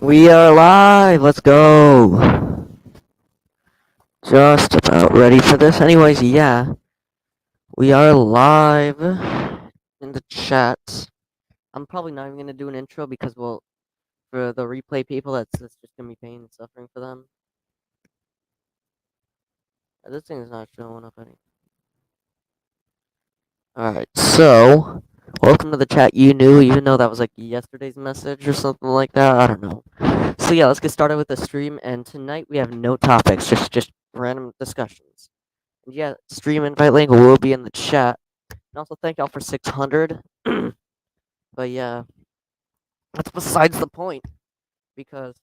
We are live. Let's go. Just about ready for this. Anyways, yeah, we are live in the chat. I'm probably not even gonna do an intro because, well, for the replay people, that's just gonna be pain and suffering for them. This thing is not showing up any. All right, so welcome to the chat. You knew, even though that was like yesterday's message or something like that. I don't know. So yeah, let's get started with the stream. And tonight we have no topics, just random discussions. And yeah, stream invite link will be in the chat. And also thank y'all for 600. But yeah, that's besides the point because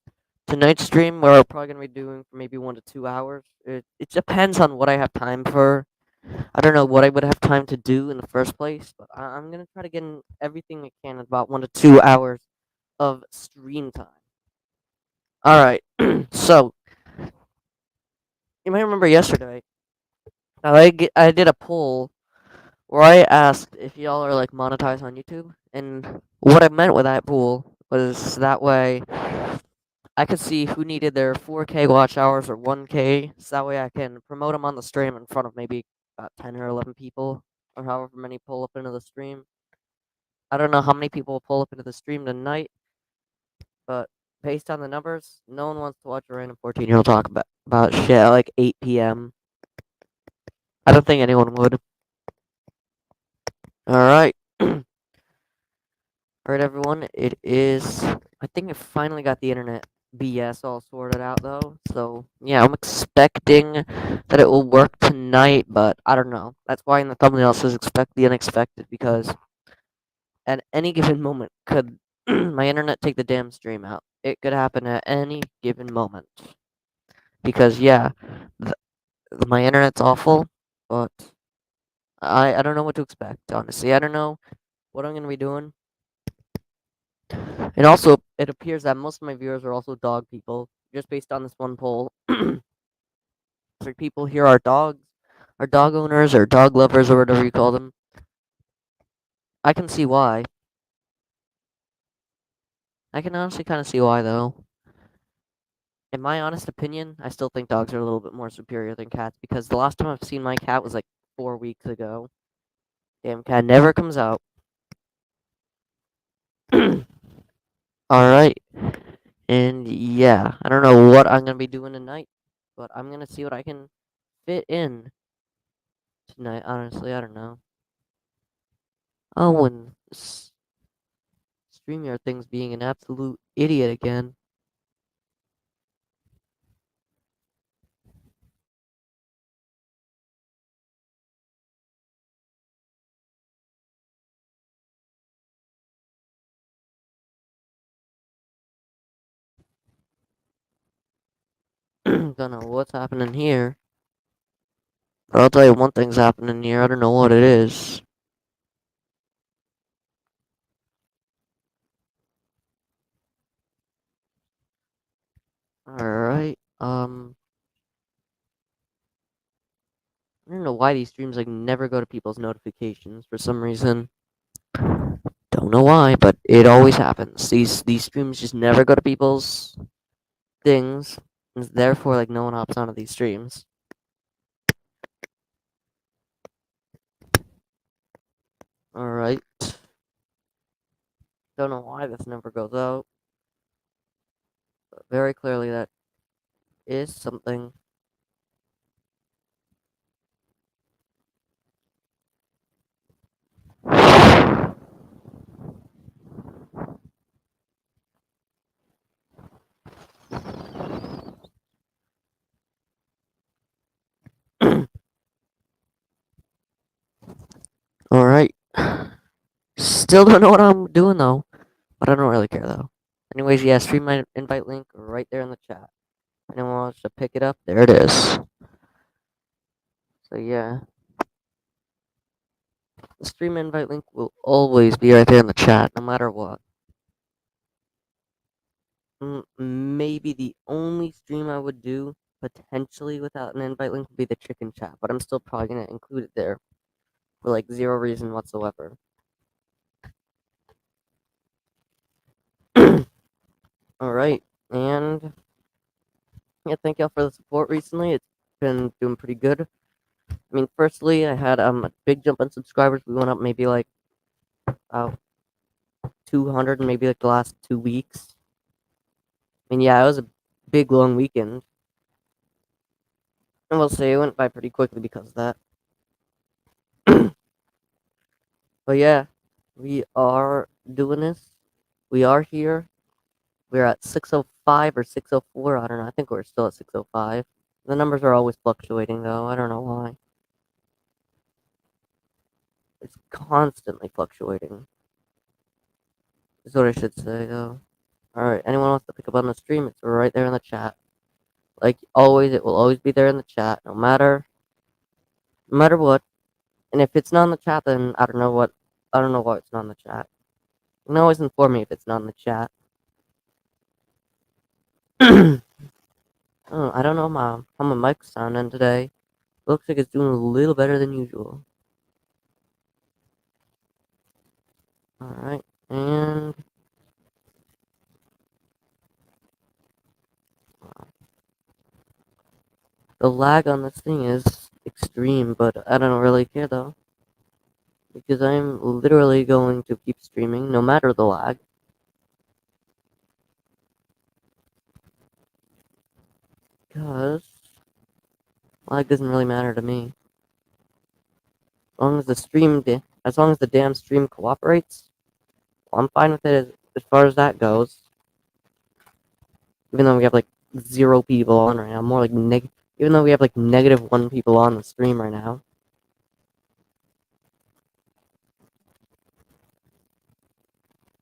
tonight's stream we're probably gonna be doing for maybe 1 to 2 hours. It depends on what I have time for. I don't know what I would have time to do in the first place, but I'm gonna try to get in everything I can in about 1 to 2 hours of stream time. All right, so you might remember yesterday I did a poll where I asked if y'all are like monetized on YouTube, and what I meant with that poll was that way I could see who needed their 4K watch hours or 1K, so that way I can promote them on the stream in front of maybe about 10 or 11 people, or however many pull up into the stream. I don't know how many people will pull up into the stream tonight, but based on the numbers, no one wants to watch a random 14-year-old talk about shit at like 8 p.m. I don't think anyone would. Alright. Alright, everyone. It is. I think I finally got the internet BS all sorted out, though. So, yeah, I'm expecting that it will work tonight, but I don't know. That's why in the thumbnail it says expect the unexpected, because at any given moment, could my internet take the damn stream out? It could happen at any given moment. Because, yeah, th- my internet's awful, but I don't know what to expect, honestly. I don't know what I'm going to be doing. And also, it appears that most of my viewers are also dog people, just based on this one poll. So people here are dog owners or dog lovers or whatever you call them. I can see why. I can honestly kind of see why, though. In my honest opinion, I still think dogs are a little bit more superior than cats because the last time I've seen my cat was like 4 weeks ago. Damn cat never comes out. Alright. And yeah, I don't know what I'm gonna be doing tonight, but I'm gonna see what I can fit in tonight. Honestly, I don't know. Oh, and StreamYard thing's being an absolute idiot again. Don't know what's happening here, but I'll tell you one thing's happening here. I don't know what it is. Alright, I don't know why these streams like never go to people's notifications for some reason. Don't know why, but it always happens. These streams just never go to people's things, and therefore like no one hops onto these streams. Alright. Don't know why this never goes out. But very clearly that is something. Alright. Still don't know what I'm doing though. But I don't really care though. Anyways, yeah, stream my invite link right there in the chat. Anyone wants to pick it up, there it is. So yeah. The stream invite link will always be right there in the chat, no matter what. Maybe the only stream I would do potentially without an invite link would be the chicken chat, but I'm still probably gonna include it there for like zero reason whatsoever. Alright. And yeah, thank y'all for the support recently. It's been doing pretty good. I mean, firstly, I had a big jump in subscribers. We went up maybe like 200 in maybe like the last 2 weeks. I mean, yeah, it was a big long weekend. And we'll say it went by pretty quickly because of that. But yeah, we are doing this. We are here. We're at 6:05 or 6:04. I don't know. I think we're still at 6:05. The numbers are always fluctuating, though. I don't know why. It's constantly fluctuating. Is what I should say, though. Alright, anyone wants to pick up on the stream, it's right there in the chat. Like always, it will always be there in the chat, no matter what. And if it's not in the chat, then I don't know why it's not in the chat. You can always inform me if it's not in the chat. Oh, I don't know how my mic's sounding today. Looks like it's doing a little better than usual. Alright, and the lag on this thing is extreme, but I don't really care though. Because I'm literally going to keep streaming no matter the lag. Because lag doesn't really matter to me. As long as the damn stream cooperates, well, I'm fine with it as far as that goes. Even though we have like 0 people on right now, more like even though we have like -1 people on the stream right now.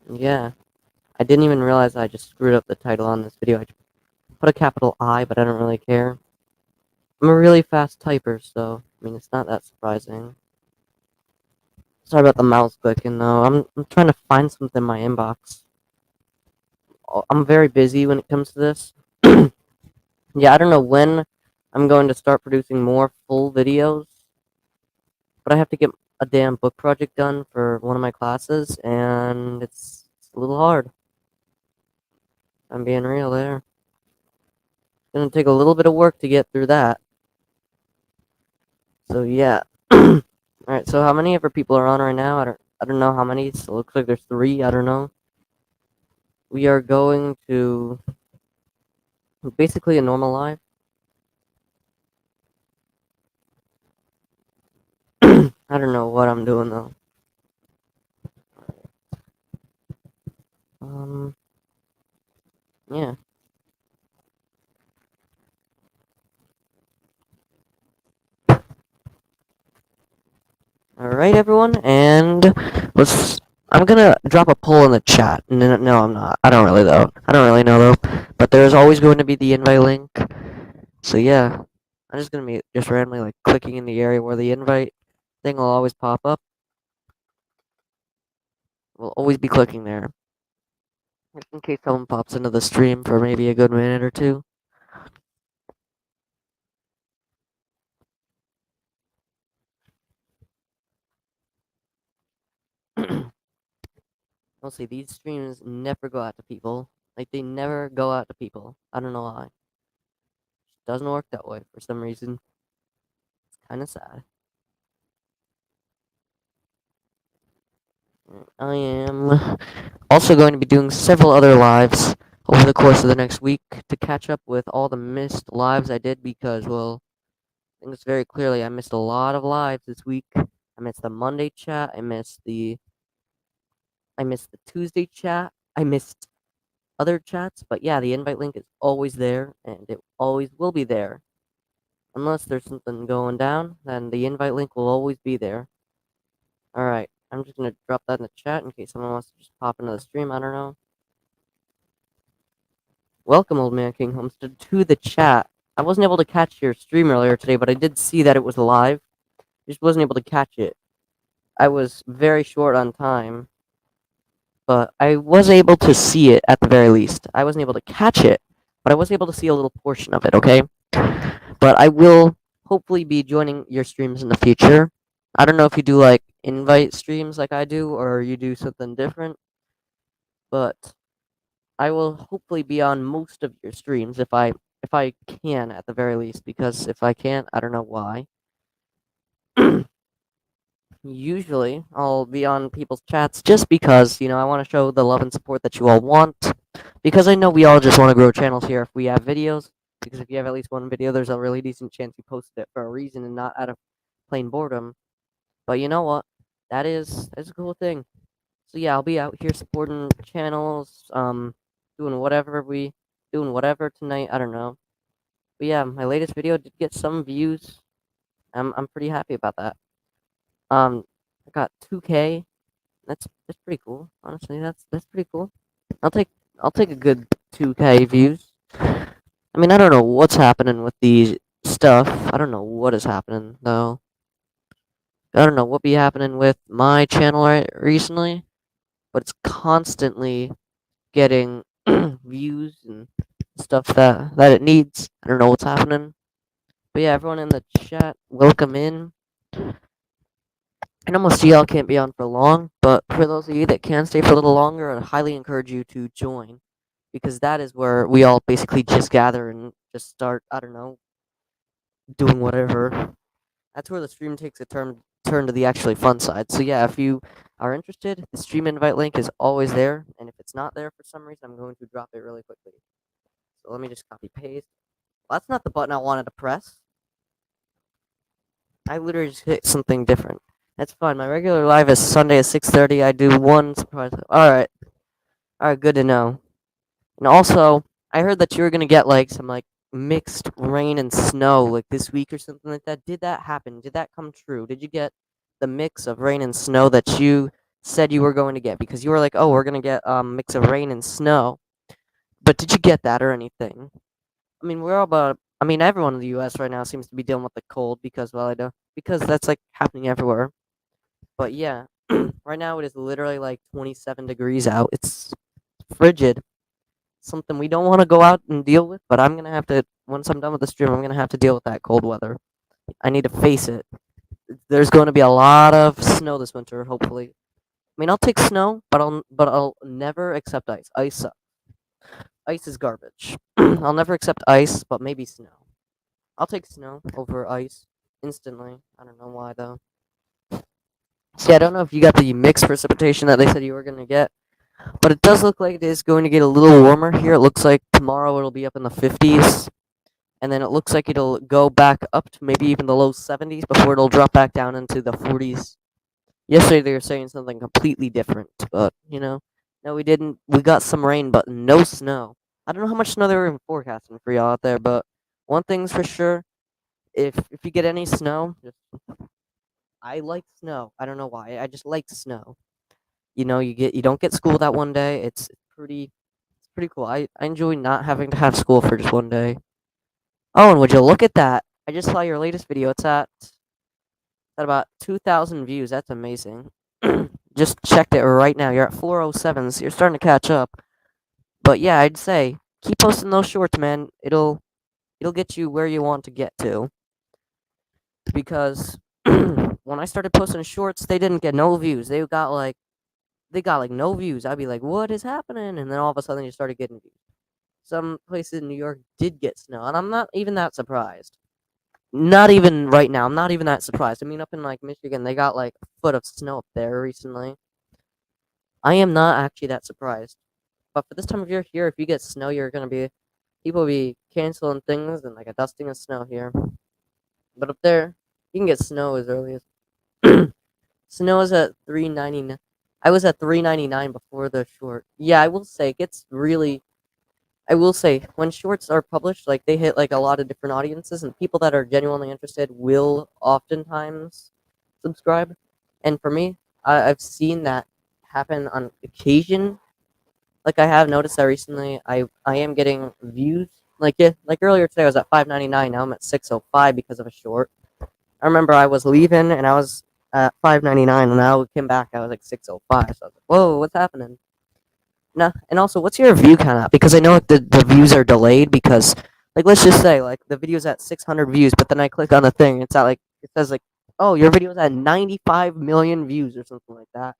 Yeah, I didn't even realize I just screwed up the title on this video. I put a capital I, but I don't really care. I'm a really fast typer, so I mean it's not that surprising. Sorry about the mouse clicking though. I'm trying to find something in my inbox. I'm very busy when it comes to this. Yeah, I don't know when I'm going to start producing more full videos, but I have to get a damn book project done for one of my classes, and it's a little hard. I'm being real there. It's gonna take a little bit of work to get through that. So yeah. Alright, so how many ever people are on right now? I don't know how many. So it looks like there's 3, I don't know. We are going to basically a normal live. I don't know what I'm doing though. Yeah. Alright, everyone, and I'm gonna drop a poll in the chat. No, I'm not. I don't really, though. I don't really know, though. But there's always going to be the invite link. So, yeah. I'm just gonna be just randomly, like, clicking in the area where the invite thing will always pop up. We'll always be clicking there. Just in case someone pops into the stream for maybe a good minute or two. I'll say these streams never go out to people. Like, they never go out to people. I don't know why. It doesn't work that way for some reason. It's kind of sad. I am also going to be doing several other lives over the course of the next week to catch up with all the missed lives I did because, well, I think it's very clearly I missed a lot of lives this week. I missed the Monday chat. I missed the Tuesday chat. I missed other chats, but yeah, the invite link is always there, and it always will be there. Unless there's something going down, then the invite link will always be there. Alright, I'm just gonna drop that in the chat in case someone wants to just pop into the stream, I don't know. Welcome, Old Man King Homestead, to the chat. I wasn't able to catch your stream earlier today, but I did see that it was live. Just wasn't able to catch it. I was very short on time, but I was able to see it at the very least. I wasn't able to catch it, but I was able to see a little portion of it, okay? But I will hopefully be joining your streams in the future. I don't know if you do like invite streams like I do, or you do something different, but I will hopefully be on most of your streams if I can at the very least, because if I can't, I don't know why. Usually, I'll be on people's chats just because, I want to show the love and support that you all want. Because I know we all just want to grow channels here if we have videos. Because if you have at least one video, there's a really decent chance you posted it for a reason and not out of plain boredom. But you know what? That's a cool thing. So yeah, I'll be out here supporting channels, doing doing whatever tonight. I don't know. But yeah, my latest video did get some views. I'm pretty happy about that. I got 2K. That's pretty cool. Honestly, that's pretty cool. I'll take I'll take a good 2K views. I mean, I don't know what's happening with the stuff. I don't know what is happening though. I don't know what be happening with my channel recently, but it's constantly getting views and stuff that it needs. I don't know what's happening. But yeah, everyone in the chat, welcome in. I know most of y'all can't be on for long, but for those of you that can stay for a little longer, I highly encourage you to join because that is where we all basically just gather and just start, I don't know, doing whatever. That's where the stream takes a turn to the actually fun side. So yeah, if you are interested, the stream invite link is always there, and if it's not there for some reason, I'm going to drop it really quickly. So let me just copy paste. Well, that's not the button I wanted to press. I literally just hit something different. That's fine. My regular live is Sunday at 6:30. I do one surprise. All right, good to know. And also, I heard that you were gonna get like some like mixed rain and snow like this week or something like that. Did that happen? Did that come true? Did you get the mix of rain and snow that you said you were going to get? Because you were like, oh, we're gonna get mix of rain and snow. But did you get that or anything? I mean, we're all about. I mean, everyone in the U.S. right now seems to be dealing with the cold because, well, I know because that's like happening everywhere. But yeah, right now it is literally like 27 degrees out. It's frigid. Something we don't want to go out and deal with, but I'm gonna have to once I'm done with the stream, I'm gonna have to deal with that cold weather. I need to face it. There's going to be a lot of snow this winter, hopefully. I mean, I'll take snow, but I'll never accept ice. Ice sucks. Ice is garbage. I'll never accept ice, but maybe snow. I'll take snow over ice instantly. I don't know why though. See, I don't know if you got the mixed precipitation that they said you were gonna get, but it does look like it is going to get a little warmer here. It looks like tomorrow it'll be up in the 50s, and then it looks like it'll go back up to maybe even the low 70s before it'll drop back down into the 40s. Yesterday they were saying something completely different, but no, we didn't. We got some rain, but no snow. I don't know how much snow they were even forecasting for y'all out there, but one thing's for sure: if you get any snow, I like snow. I don't know why. I just like snow. You don't get school that one day. It's pretty cool. I enjoy not having to have school for just one day. Oh, and would you look at that? I just saw your latest video. It's at about 2,000 views. That's amazing. Just checked it right now. You're at 407, so you're starting to catch up. But yeah, I'd say keep posting those shorts, man. It'll get you where you want to get to. Because when I started posting shorts, they didn't get no views. They got like no views. I'd be like, what is happening? And then all of a sudden you started getting views. Some places in New York did get snow, and I'm not even that surprised. Not even right now. I'm not even that surprised. I mean, up in like Michigan, they got like a foot of snow up there recently. I am not actually that surprised. But for this time of year here, if you get snow, people will be canceling things and like a dusting of snow here. But up there, you can get snow as early as snow is at 3.99. I was at 3.99 before the short. Yeah, I will say it gets really. I will say when shorts are published, like they hit like a lot of different audiences, and people that are genuinely interested will oftentimes subscribe. And for me, I've seen that happen on occasion. Like I have noticed that recently, I am getting views. Like yeah, like earlier today, I was at 5.99. Now I'm at 6.05 because of a short. I remember I was leaving and I was at 5.99, and now we came back. I was like 6.05. So I was like, whoa, what's happening? No, and also, what's your view count at? Because I know the views are delayed because, like, let's just say, like, the video's at 600 views, but then I click on the thing, it's at, like, it says, like, oh, your video's at 95 million views or something like that.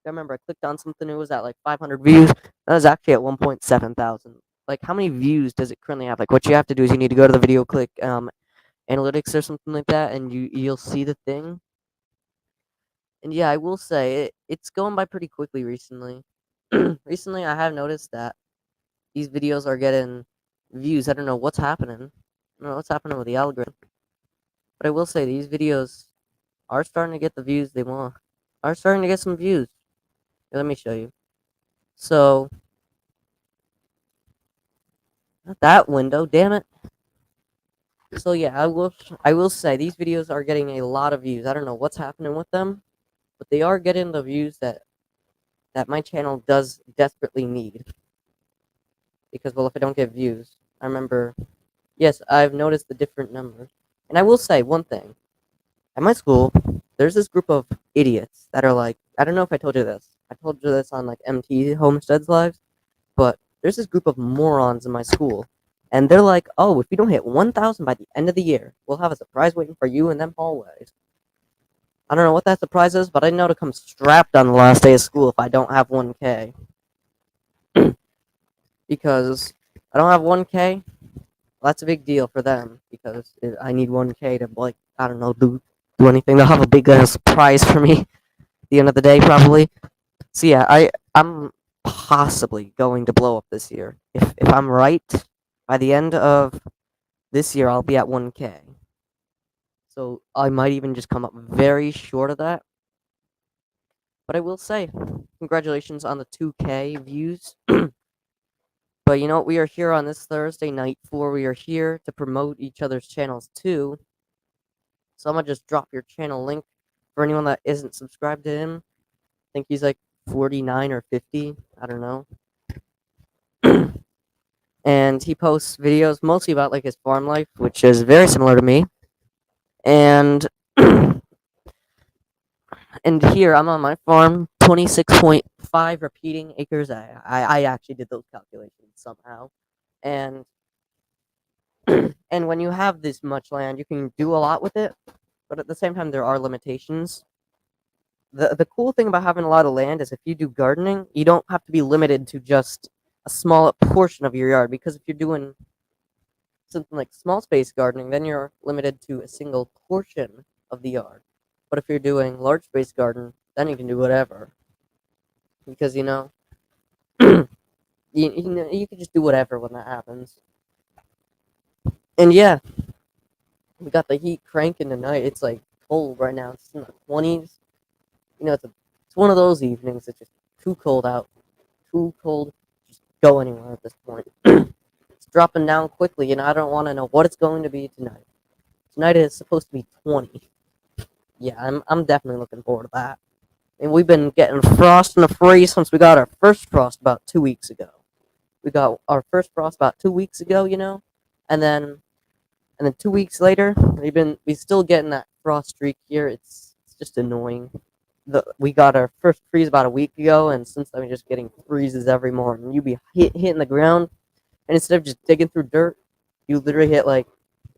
I remember I clicked on something, it was at like 500 views. That was actually at 1.7 thousand. Like, how many views does it currently have? Like, what you have to do is you need to go to the video, click analytics or something like that, and you'll see the thing. And yeah, I will say it's going by pretty quickly recently. Recently, I have noticed that these videos are getting views. I don't know what's happening. I don't know what's happening with the algorithm. But I will say these videos are starting to get the views they want. Are starting to get some views. Here, let me show you. So, not that window, damn it. So yeah, I will say these videos are getting a lot of views. I don't know what's happening with them, but they are getting the views that my channel does desperately need. Because, well, if I don't get views, I remember, yes, I've noticed the different numbers. And I will say one thing. At my school, there's this group of idiots that are like, I don't know if I told you this. I told you this on like MT Homesteads Lives, but there's this group of morons in my school. And they're like, oh, if you don't hit 1,000 by the end of the year, we'll have a surprise waiting for you in them hallways. I don't know what that surprise is, but I know to come strapped on the last day of school if I don't have 1K. Because I don't have 1K, that's a big deal for them because I need 1K to, like, I don't know, do anything. They'll have a big surprise for me at the end of the day, probably. So yeah, I'm possibly going to blow up this year. If I'm right, by the end of this year, I'll be at 1K. So I might even just come up very short of that. But I will say, congratulations on the 2K views. But you know what? We are here on this Thursday night for. We are here to promote each other's channels too. So I'm gonna just drop your channel link for anyone that isn't subscribed to him. I think he's like 49 or 50. I don't know. And he posts videos mostly about like his farm life, which is very similar to me. And and here I'm on my farm, 26.5 repeating acres. I actually did those calculations somehow. And and when you have this much land, you can do a lot with it, but at the same time there are limitations. The cool thing about having a lot of land is if you do gardening, you don't have to be limited to just a small portion of your yard, because if you're doing something like small space gardening, then you're limited to a single portion of the yard. But if you're doing large space garden, then you can do whatever. Because you can just do whatever when that happens. And yeah, we got the heat cranking tonight. It's like cold right now. It's in the 20s. It's one of those evenings. It's just too cold out. Too cold. Just go anywhere at this point. It's dropping down quickly, and I don't want to know what it's going to be tonight. Tonight is supposed to be 20. Yeah, I'm definitely looking forward to that. And we've been getting frost and the freeze since we got our first frost about 2 weeks ago. We got our first frost about 2 weeks ago, and then 2 weeks later, we still getting that frost streak here. It's just annoying. We got our first freeze about a week ago, and since then we're just getting freezes every morning. You be hitting the ground, and instead of just digging through dirt, you literally hit like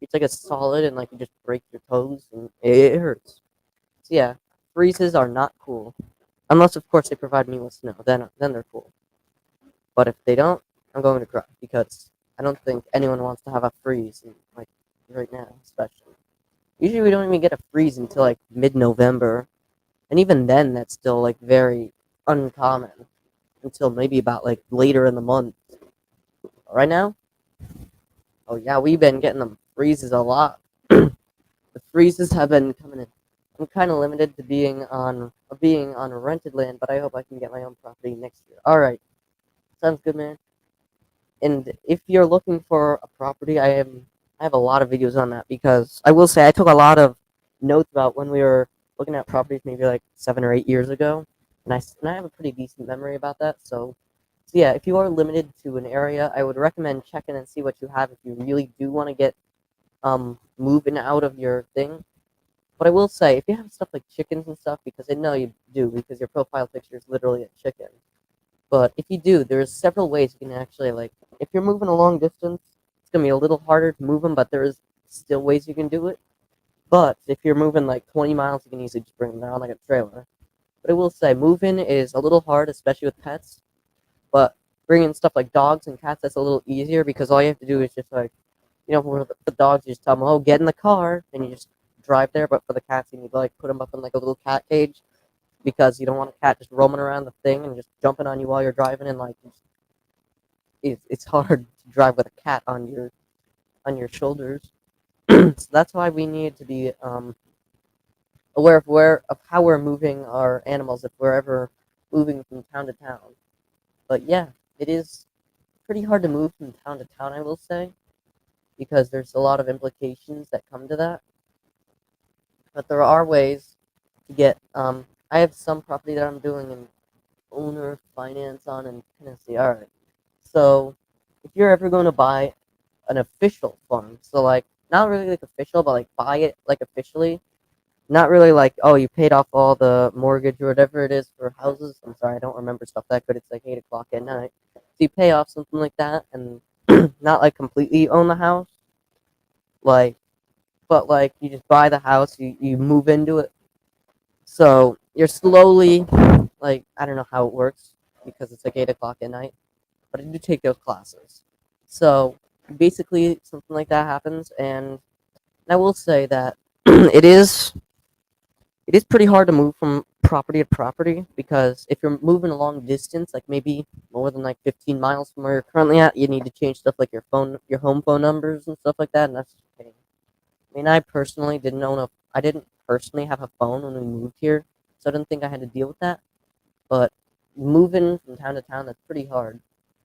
it's like a solid, and like you just break your toes, and it hurts. So yeah, freezes are not cool, unless of course they provide me with snow. Then they're cool. But if they don't, I'm going to cry because I don't think anyone wants to have a freeze, like right now, especially. Usually we don't even get a freeze until like mid-November, and even then, that's still like very uncommon until maybe about like later in the month. Right now, oh yeah, we've been getting them freezes a lot. The freezes have been coming in. I'm kind of limited to being on rented land, but I hope I can get my own property next year. All right, sounds good, man. And if you're looking for a property, I have a lot of videos on that, because I will say I took a lot of notes about when we were looking at properties maybe like 7 or 8 years ago, and I have a pretty decent memory about that. So yeah, if you are limited to an area, I would recommend checking and see what you have if you really do want to get moving out of your thing. But I will say, if you have stuff like chickens and stuff, because I know you do, because your profile picture is literally a chicken. But if you do, there's several ways you can actually, like, if you're moving a long distance, it's gonna be a little harder to move them, but there is still ways you can do it. But if you're moving like 20 miles, you can easily just bring them down like a trailer. But I will say, moving is a little hard, especially with pets. But bringing stuff like dogs and cats, that's a little easier because all you have to do is just like, for the dogs, you just tell them, oh, get in the car, and you just drive there. But for the cats, you need to like put them up in like a little cat cage because you don't want a cat just roaming around the thing and just jumping on you while you're driving, and like it's hard to drive with a cat on your shoulders. So that's why we need to be aware of how we're moving our animals if we're ever moving from town to town. But yeah, it is pretty hard to move from town to town, I will say, because there's a lot of implications that come to that. But there are ways to get. I have some property that I'm doing an owner finance on in Tennessee. All right, so if you're ever going to buy an official farm, so like not really like official, but like buy it like officially, not really like, oh, you paid off all the mortgage or whatever it is for houses. I'm sorry, I don't remember stuff that good. It's like 8 o'clock at night. So you pay off something like that and not like completely own the house, like, but like you just buy the house, you move into it. So you're slowly, like, I don't know how it works because it's like 8 o'clock at night, but I do take those classes. So basically, something like that happens, and I will say that it is pretty hard to move from property to property because if you're moving a long distance, like maybe more than like 15 miles from where you're currently at, you need to change stuff like your home phone numbers and stuff like that, and that's just a pain. I mean, I didn't personally have a phone when we moved here, so I didn't think I had to deal with that. But moving from town to town, that's pretty hard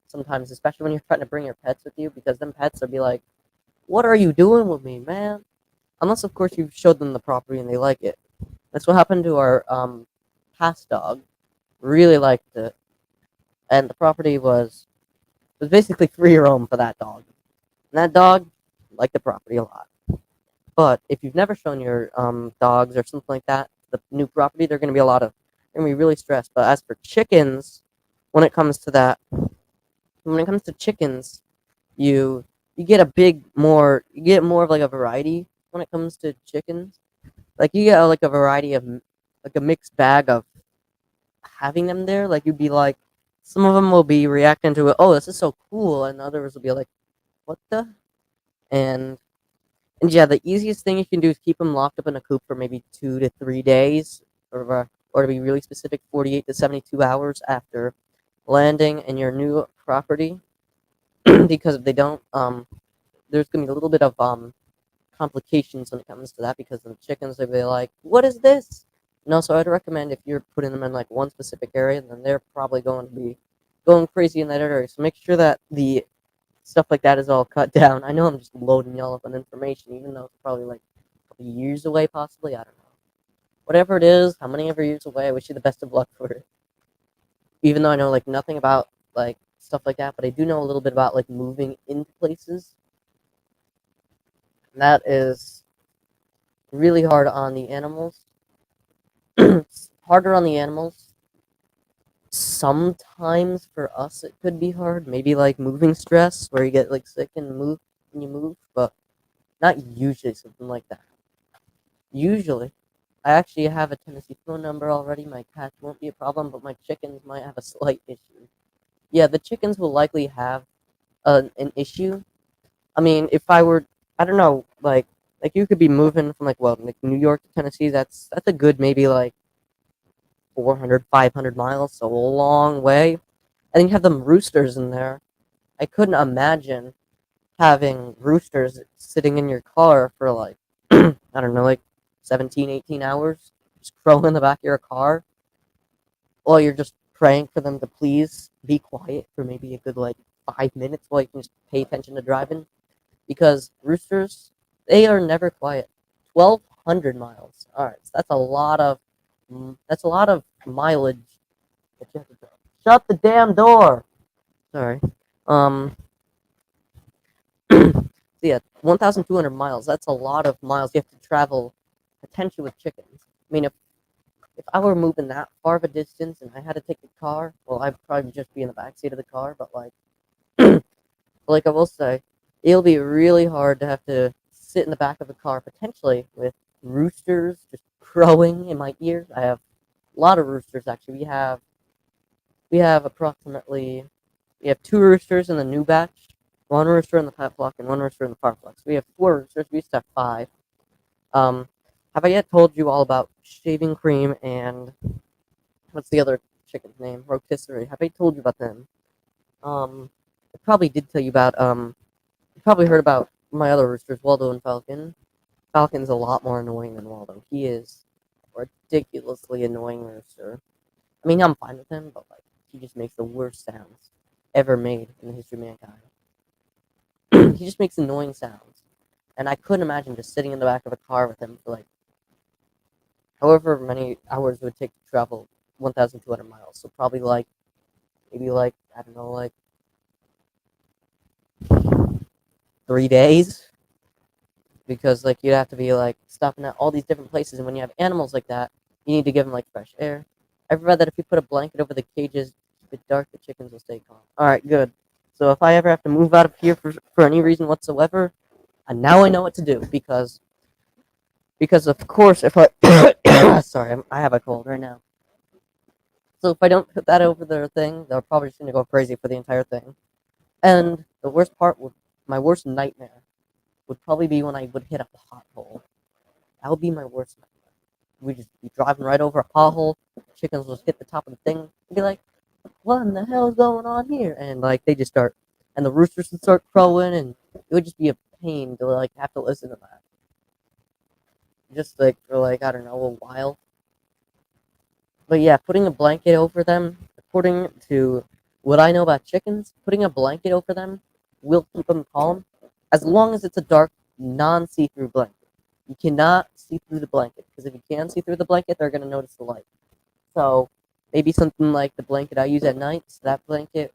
sometimes, especially when you're trying to bring your pets with you, because them pets will be like, "What are you doing with me, man?" Unless, of course, you showed them the property and they like it. That's what happened to our past dog. Really liked it, and the property was basically free roam for that dog. And that dog liked the property a lot. But if you've never shown your dogs or something like that the new property, they're going to be they're going to be really stressed. But as for chickens, when it comes to that, when it comes to chickens, you you get more of like a variety when it comes to chickens. Like you get like a variety of like a mixed bag of having them there. Like you'd be like, some of them will be reacting to it. Oh, this is so cool, and others will be like, what the? And And yeah, the easiest thing you can do is keep them locked up in a coop for maybe 2 to 3 days, or to be really specific, 48 to 72 hours after landing in your new property. Because if they don't, there's gonna be a little bit of complications when it comes to that because the chickens will be like, "What is this?" No, so I'd recommend if you're putting them in like one specific area, then they're probably going to be going crazy in that area. So make sure that the stuff like that is all cut down. I know I'm just loading y'all up on information, even though it's probably like a couple years away, possibly. I don't know. Whatever it is, how many ever years away, I wish you the best of luck for it. Even though I know like nothing about like stuff like that, but I do know a little bit about like moving into places. And that is really hard on the animals. It's harder on the animals. Sometimes for us it could be hard. Maybe like moving stress where you get like sick and move when you move, but not usually something like that. Usually, I actually have a Tennessee phone number already. My cats won't be a problem, but my chickens might have a slight issue. Yeah, the chickens will likely have an issue. I mean, if I were, I don't know, like you could be moving from like New York to Tennessee. That's a good maybe like 400, 500 miles, so a long way. And you have them roosters in there. I couldn't imagine having roosters sitting in your car for like I don't know, like 17, 18 hours, just crowing in the back of your car while you're just praying for them to please be quiet for maybe a good like 5 minutes while you can just pay attention to driving. Because roosters, they are never quiet. 1,200 miles. All right, so that's a lot of mileage that you have to drive. Shut the damn door. Sorry. Um, so yeah, 1,200 miles. That's a lot of miles you have to travel, potentially with chickens. I mean, if I were moving that far of a distance and I had to take the car, well, I'd probably just be in the back seat of the car. But like I will say, it'll be really hard to have to sit in the back of a car potentially with roosters just crowing in my ears. a lot of roosters actually. We have approximately we have two roosters in the new batch, one rooster in the pet flock, and one rooster in the farm flock. So we have four roosters. We used to have five. Um, have I yet told you all about shaving cream and what's the other chicken's name? Rotisserie. Have I told you about them? I probably did tell you about you probably heard about my other roosters, Waldo and Falcon. Falcon's a lot more annoying than Waldo. He is a ridiculously annoying rooster. I mean, I'm fine with him, but like he just makes the worst sounds ever made in the history of mankind. He just makes annoying sounds, and I couldn't imagine just sitting in the back of a car with him for like however many hours it would take to travel 1,200 miles. So probably like maybe like I don't know, like 3 days, because like you'd have to be like stopping at all these different places, and when you have animals like that, you need to give them like fresh air. I've read that if you put a blanket over the cages, keep it dark, the chickens will stay calm. All right, good. So if I ever have to move out of here for any reason whatsoever, and now I know what to do because of course if I sorry I have a cold right now. So if I don't put that over their thing, they're probably just gonna go crazy for the entire thing. And the worst part would my worst nightmare would probably be when I would hit a pothole. That would be my worst nightmare. We'd just be driving right over a pothole, chickens would hit the top of the thing, and be like, what in the hell is going on here? And like they just start, and the roosters would start crowing, and it would just be a pain to like have to listen to that. Just like for like I don't know a while. But yeah, putting a blanket over them, according to what I know about chickens, putting a blanket over them will keep them calm as long as it's a dark, non-see-through blanket. You cannot see through the blanket because if you can see through the blanket, they're going to notice the light. So maybe something like the blanket I use at night, so that blanket,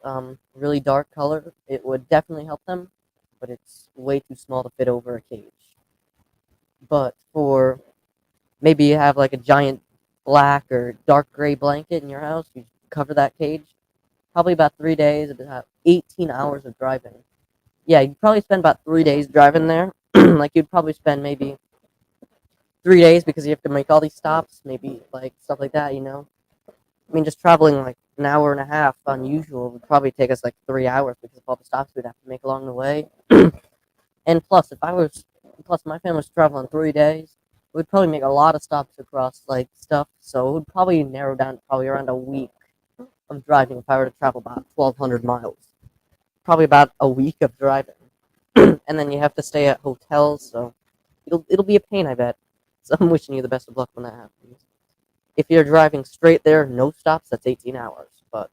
really dark color, it would definitely help them, but it's way too small to fit over a cage. But for maybe you have like a giant black or dark gray blanket in your house, you cover that cage, probably about 3 days, about 18 hours of driving. Yeah, you'd probably spend about 3 days driving there. Like you'd probably spend maybe 3 days because you have to make all these stops, maybe like stuff like that. I mean, just traveling like an hour and a half unusual would probably take us like 3 hours because of all the stops we'd have to make along the way. And plus my family was traveling 3 days, we'd probably make a lot of stops across like stuff, so it would probably narrow down to probably around a week of driving if I were to travel about 1,200 miles. Probably about a week of driving, and then you have to stay at hotels, so it'll be a pain, I bet. So I'm wishing you the best of luck when that happens. If you're driving straight there, no stops, that's 18 hours. But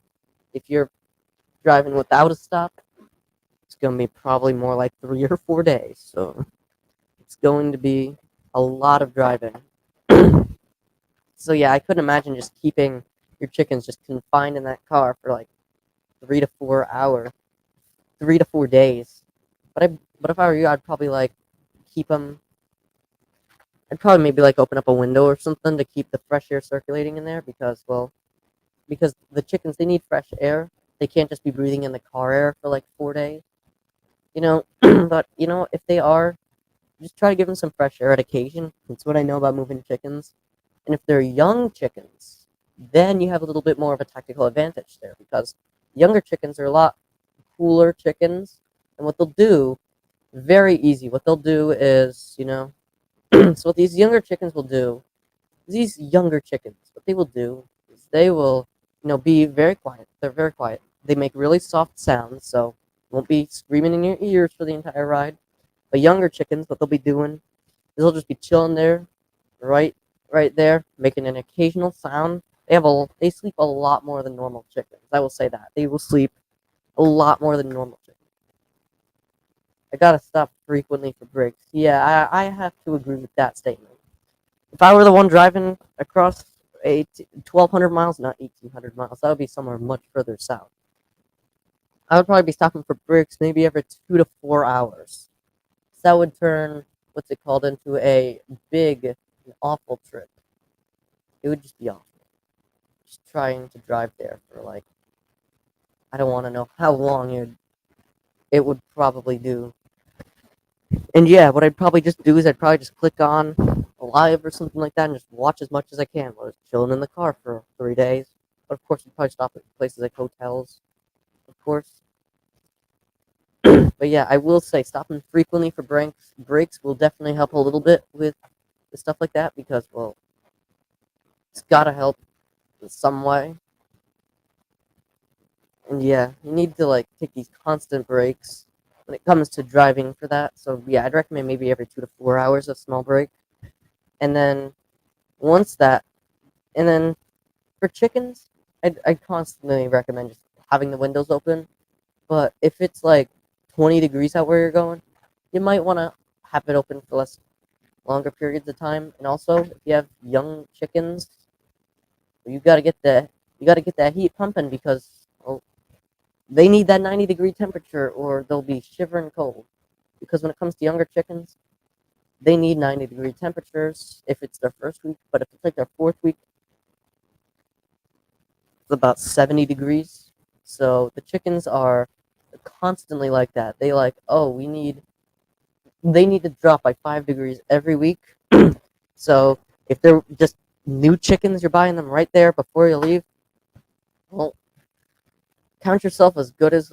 if you're driving without a stop, it's going to be probably more like 3 or 4 days. So it's going to be a lot of driving. So yeah, I couldn't imagine just keeping your chickens just confined in that car for like 3 to 4 hours, 3 to 4 days. But if I were you, I'd probably like keep them. I'd probably maybe like open up a window or something to keep the fresh air circulating in there because the chickens they need fresh air. They can't just be breathing in the car air for like 4 days. But if they are, just try to give them some fresh air at occasion. That's what I know about moving chickens. And if they're young chickens, then you have a little bit more of a tactical advantage there because younger chickens are a lot cooler chickens. And what they'll do, very easy, what they'll do is, so what these younger chickens will do, what they will do is they will, be very quiet. They're very quiet. They make really soft sounds, so won't be screaming in your ears for the entire ride. But younger chickens, what they'll be doing is they'll just be chilling there, right, right there, making an occasional sound. They sleep a lot more than normal chickens. I will say that they will sleep a lot more than normal chickens. I gotta stop frequently for breaks. Yeah, I have to agree with that statement. If I were the one driving across 1,200 miles, not 1,800 miles, that would be somewhere much further south. I would probably be stopping for breaks maybe every 2 to 4 hours. So that would turn what's it called into a big, and awful trip. It would just be awful. Just trying to drive there for like I don't want to know how long it would probably do. And yeah, what I'd probably just do is I'd probably just click on live or something like that and just watch as much as I can while I was chilling in the car for 3 days. But of course, we probably stop at places like hotels, of course. But yeah, I will say stopping frequently for breaks will definitely help a little bit with stuff like that because, well, it's gotta help in some way. And yeah, you need to like take these constant breaks when it comes to driving for that. So yeah, I'd recommend maybe every 2 to 4 hours a small break. And then once that, and then for chickens, I'd constantly recommend just having the windows open. But if it's like 20 degrees out where you're going, you might want to have it open for less longer periods of time. And also, if you have young chickens, you gotta get the you gotta get that heat pumping because, well, they need that 90-degree temperature or they'll be shivering cold. Because when it comes to younger chickens, they need 90-degree temperatures if it's their first week. But if it's like their fourth week, it's about 70 degrees. So the chickens are constantly like that. They like, oh, they need to drop by 5 degrees every week. So if they're just new chickens, you're buying them right there before you leave. Well, count yourself as good as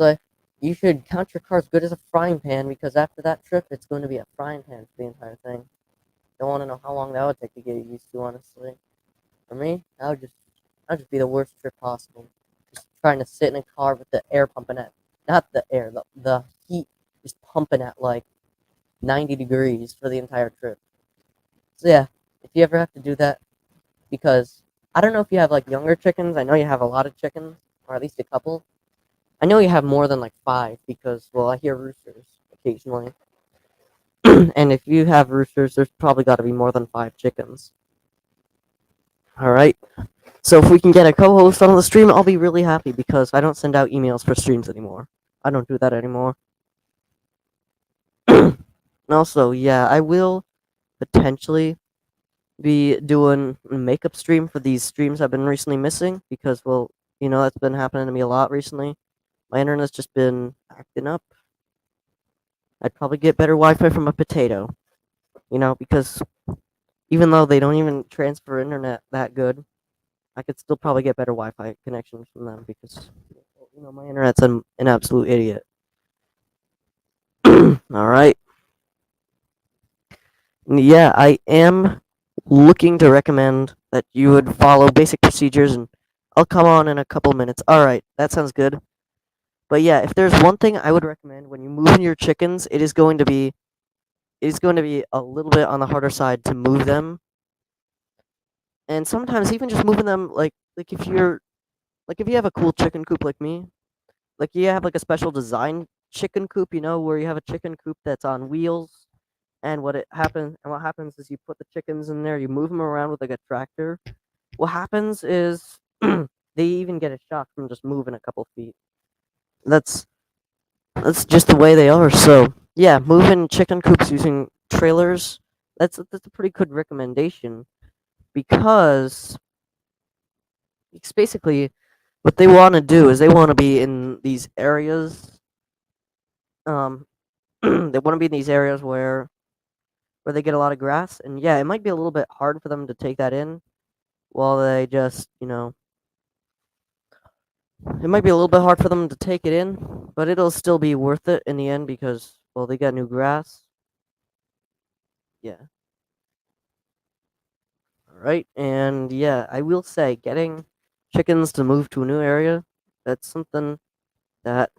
you should count your car as good as a frying pan because after that trip, it's going to be a frying pan for the entire thing. Don't want to know how long that would take to get used to, honestly. For me, that'd just be the worst trip possible. Just trying to sit in a car with the air pumping at, not the air, the heat just pumping at like 90 degrees for the entire trip. So yeah, if you ever have to do that, because I don't know if you have like younger chickens. I know you have a lot of chickens, or at least a couple. I know you have more than like five because, well, I hear roosters occasionally. And if you have roosters, there's probably got to be more than five chickens. All right. So if we can get a co-host on the stream, I'll be really happy because I don't send out emails for streams anymore. I don't do that anymore. And also, yeah, I will potentially be doing a makeup stream for these streams I've been recently missing because, well, that's been happening to me a lot recently. My internet's just been acting up. I'd probably get better Wi-Fi from a potato, because even though they don't even transfer internet that good, I could still probably get better Wi-Fi connections from them because, my internet's an absolute idiot. All right. Yeah, I am looking to recommend that you would follow basic procedures, and I'll come on in a couple minutes. All right, that sounds good. But yeah, if there's one thing I would recommend when you move in your chickens, it is going to be a little bit on the harder side to move them, and sometimes even just moving them if you have a cool chicken coop like me, like you have like a special design chicken coop, where you have a chicken coop that's on wheels. And what happens is you put the chickens in there, you move them around with like a tractor. What happens is they even get a shock from just moving a couple feet. That's that's just the way they are. So yeah, moving chicken coops using trailers. That's a pretty good recommendation because it's basically what they want to do is they want to be in these areas. Um, they want to be in these areas where they get a lot of grass, and yeah, it might be a little bit hard for them to take that in while they just, it might be a little bit hard for them to take it in, but it'll still be worth it in the end because, well, they got new grass. Yeah. All right. And yeah, I will say getting chickens to move to a new area, that's something that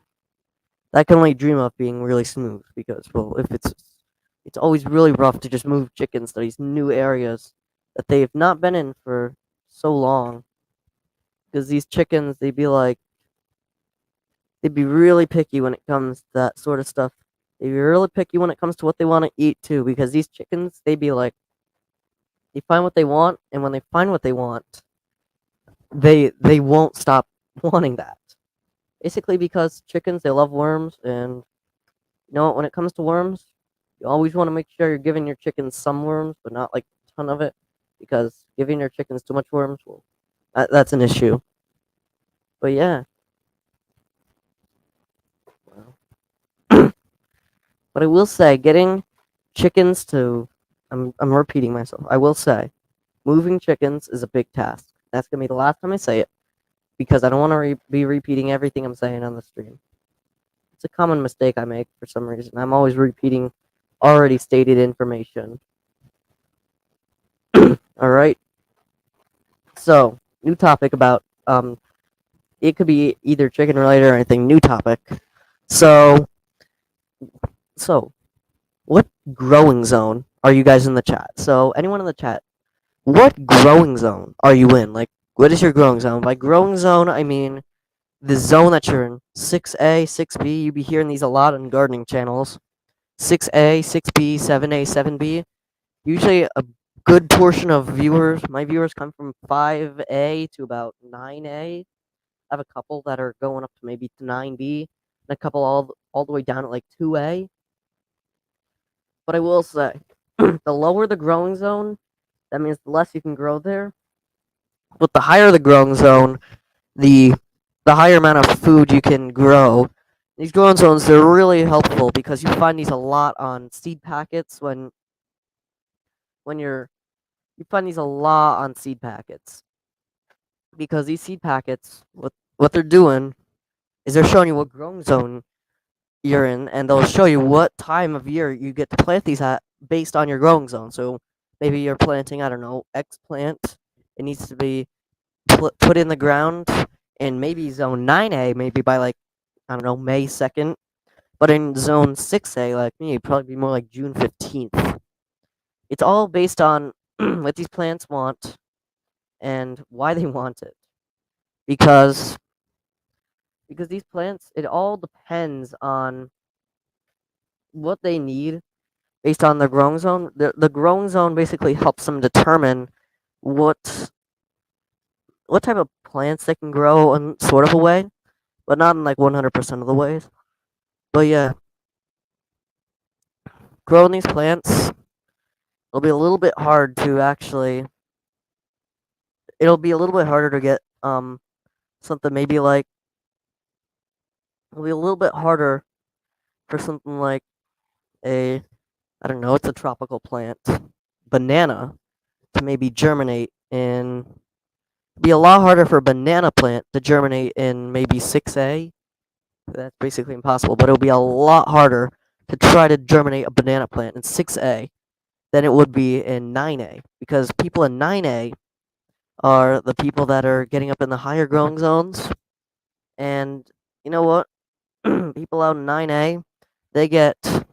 I can only dream of being really smooth because, well, if it's always really rough to just move chickens to these new areas that they've not been in for so long because these chickens, they'd be really picky when it comes to that sort of stuff. They'd be really picky when it comes to what they want to eat too, because these chickens, they'd be like, they find what they want, and when they find what they want, they won't stop wanting that. Basically, because chickens, they love worms, and when it comes to worms, you always want to make sure you're giving your chickens some worms, but not like a ton of it, because giving your chickens too much worms, well, that's an issue. But yeah, well, but I will say, getting chickens to I'm repeating myself. I will say, moving chickens is a big task. That's gonna be the last time I say it because I don't want to be repeating everything I'm saying on the stream. It's a common mistake I make for some reason. I'm always repeating already stated information. All right. So, new topic about it could be either chicken related or anything. New topic. So, so what growing zone are you guys in the chat? So, anyone in the chat, what growing zone are you in? Like, what is your growing zone? By growing zone, I mean the zone that you're in. 6A, 6B. You be hearing these a lot on gardening channels. 6A, 6B, 7A, 7B. Usually a good portion of my viewers come from 5A to about 9A. I have a couple that are going up to maybe to 9B, and a couple all the way down at like 2A. But I will say, the lower the growing zone, that means the less you can grow there. But the higher the growing zone, the the higher amount of food you can grow. These growing zones, they're really helpful because you find these a lot on seed packets when you find these a lot on seed packets because these seed packets, what they're doing is they're showing you what growing zone you're in, and they'll show you what time of year you get to plant these at based on your growing zone. So maybe you're planting, I don't know, eggplant. It needs to be put in the ground in maybe zone 9A, maybe by like, I don't know, May 2nd. But in zone 6A, like me, it'd probably be more like June 15th. It's all based on what these plants want and why they want it. Because these plants, it all depends on what they need based on the growing zone. The growing zone basically helps them determine what type of plants they can grow in sort of a way, but not in like 100% of the ways. But yeah, growing these plants, it'll be a little bit hard to actually. It'll be a little bit harder to get something maybe like. It'll be a little bit harder for something like a, I don't know, it's a tropical plant, banana, to maybe germinate in. Be a lot harder for a banana plant to germinate in maybe 6A. That's basically impossible, but it'll be a lot harder to try to germinate a banana plant in 6A than it would be in 9A because people in 9A are the people that are getting up in the higher growing zones. And you know what? People out in 9A, they get to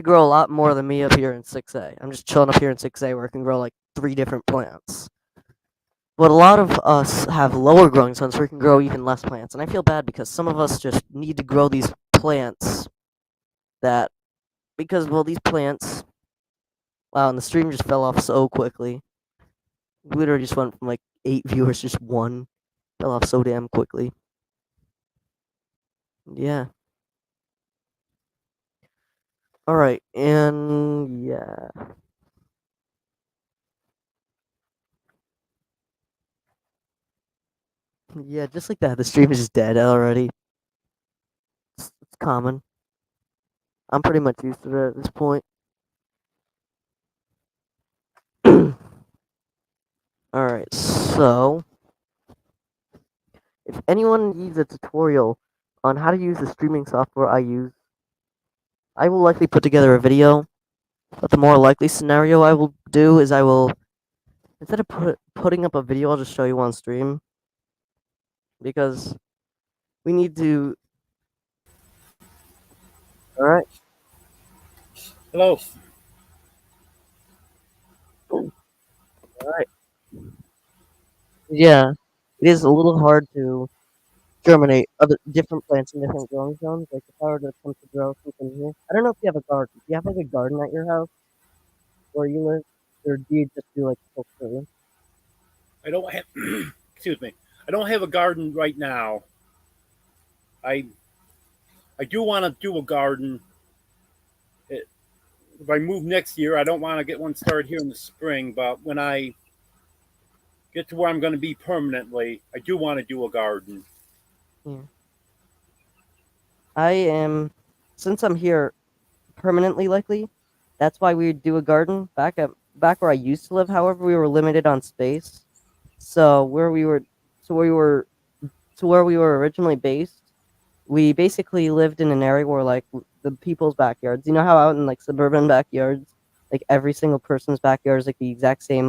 grow a lot more than me up here in 6A. I'm just chilling up here in 6A where I can grow like 3 different plants. But a lot of us have lower growing zones where we can grow even less plants. And I feel bad because some of us just need to grow these plants that, because, well, these plants, wow, and the stream just fell off so quickly. We literally just went from like 8 viewers, just one. Fell off so damn quickly. Yeah. Alright, and yeah. Yeah, just like that, the stream is just dead already. It's common. I'm pretty much used to it at this point. Alright, so if anyone needs a tutorial on how to use the streaming software I use, I will likely put together a video. But the more likely scenario I will do is I will, instead of putting up a video, I'll just show you on stream. Because we need to. Alright. Hello. Alright. Yeah. It is a little hard to germinate other different plants in different growing zones. Like if I were to come to grow something here, I don't know if you have a garden. Do you have like a garden at your house where you live, or do you just do like culture? I don't have excuse me. I don't have a garden right now. I I do want to do a garden. If I move next year, I don't want to get one started here in the spring, but when I get to where I'm going to be permanently, I do want to do a garden. Yeah. I am, since I'm here permanently, likely. That's why we would do a garden back where I used to live. However, we were limited on space. So we were to where we were originally based, we basically lived in an area where like the people's backyards. You know how out in like suburban backyards, like every single person's backyard is like the exact same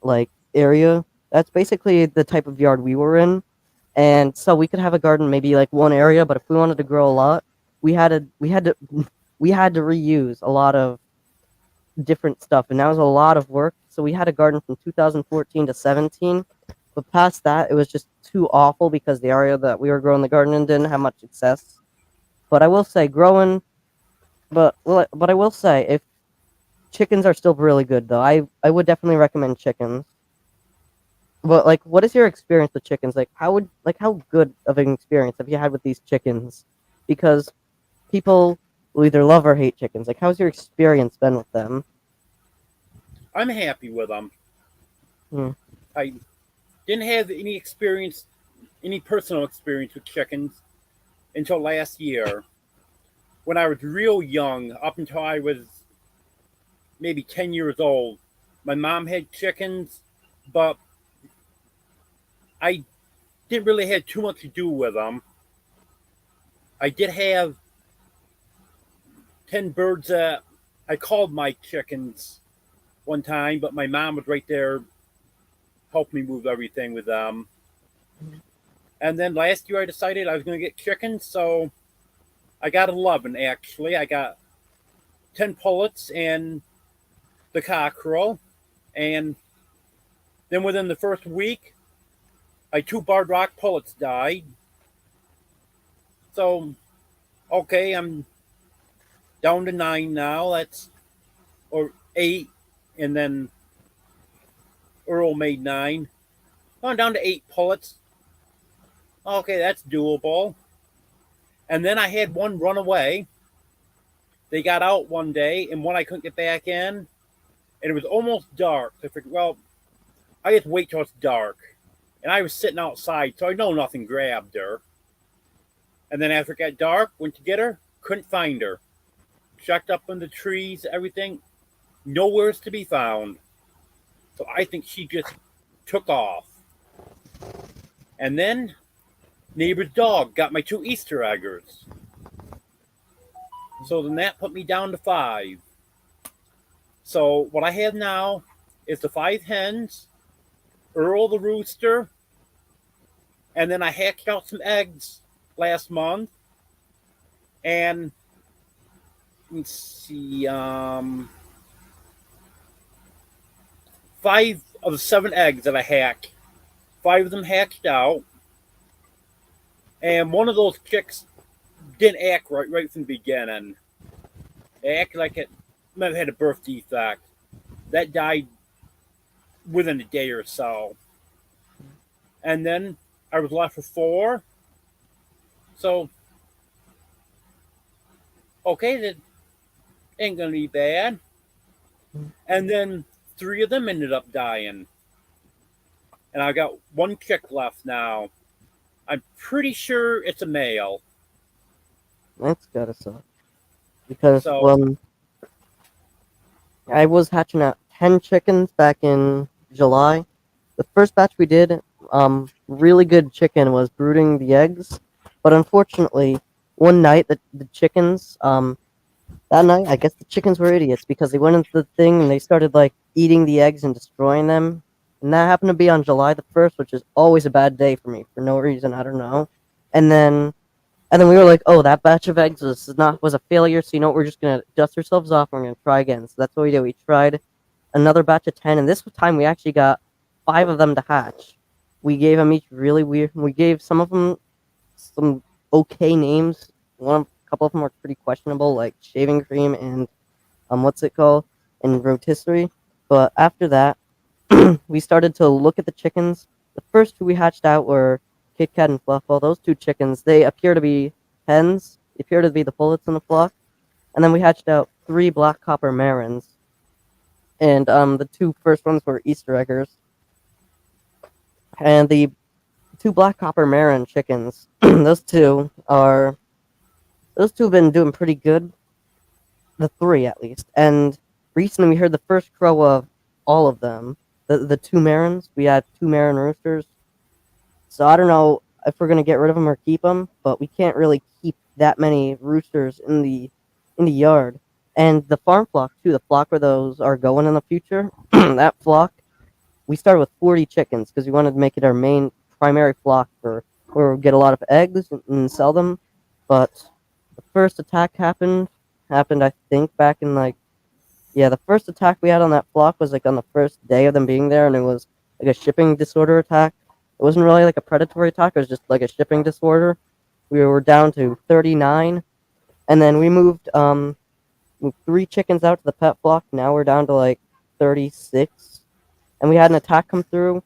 like area. That's basically the type of yard we were in, and so we could have a garden maybe like one area, but if we wanted to grow a lot, we had to we had to reuse a lot of different stuff, and that was a lot of work. So we had a garden from 2014 to 17, but past that, it was just too awful because the area that we were growing the garden in didn't have much success. But I will say, but I will say, if chickens are still really good, though, I would definitely recommend chickens. But like, what is your experience with chickens? How good of an experience have you had with these chickens? Because people will either love or hate chickens. Like, how's your experience been with them? I'm happy with them. Hmm. I didn't have any experience, any personal experience with chickens until last year when I was real young, up until I was maybe 10 years old. My mom had chickens, but I didn't really have too much to do with them. I did have 10 birds that I called my chickens one time, but my mom was right there helping me move everything with them. And then last year I decided I was going to get chickens, so I got 11 actually. I got 10 pullets and the cockerel. And then within the first week, my two barred rock pullets died. So, okay, I'm down to 9 now. Or 8. And then Earl made 9. I'm down to 8 pullets. Okay, that's doable. And then I had one run away. They got out one day, and one I couldn't get back in, and it was almost dark. I figured, well, I just wait till it's dark. And I was sitting outside, so I know nothing grabbed her. And then after it got dark, went to get her, couldn't find her. Checked up in the trees, everything, nowhere's to be found. So I think she just took off. And then neighbor's dog got my 2 Easter eggers. So then that put me down to 5. So what I have now is the 5 hens, Earl the rooster, and then I hatched out some eggs last month. And let's see, 5 of the 7 eggs that I hatched, 5 of them hatched out, and one of those chicks didn't act right from the beginning. It acted like it might have had a birth defect. That died within a day or so. And then I was left with 4. So, okay, that ain't gonna be bad. And then 3 of them ended up dying. And I got 1 chick left now. I'm pretty sure it's a male. That's gotta suck. Because So, when I was hatching out 10 chickens back in July, the first batch we did, really good chicken was brooding the eggs, but unfortunately, one night the chickens, that night I guess the chickens were idiots because they went into the thing and they started like eating the eggs and destroying them, and that happened to be on July the 1st, which is always a bad day for me for no reason, I don't know, and then and then we were like, oh, that batch of eggs was a failure. So you know what? We're just gonna dust ourselves off. And we're gonna try again. So that's what we did. We tried another batch of 10, and this time we actually got 5 of them to hatch. We gave them each really weird. We gave some of them some okay names. A couple of them were pretty questionable, like shaving cream and what's it called, and rotisserie. But after that, we started to look at the chickens. The first 2 we hatched out were Kit Kat and Fluffball. Those 2 chickens, they appear to be hens. They appear to be the pullets in the flock. And then we hatched out 3 black copper marins. And the 2 first ones were Easter eggers. And the 2 black copper marin chickens, those two have been doing pretty good. the three at least. And recently we heard the first crow of all of them. The two Marins. We had two Marin roosters. So I don't know if we're gonna get rid of them or keep them, but we can't really keep that many roosters in the yard. And the farm flock too, the flock where those are going in the future. That flock, we started with 40 chickens because we wanted to make it our main primary flock for where we get a lot of eggs and sell them. But the first attack happened I think back in like, yeah, the first attack we had on that flock was like on the first day of them being there, and it was like a shipping disorder attack. It wasn't really like a predatory attack, it was just like a shipping disorder. We were down to 39, and then we moved three chickens out to the pet flock. Now we're down to like 36, and we had an attack come through.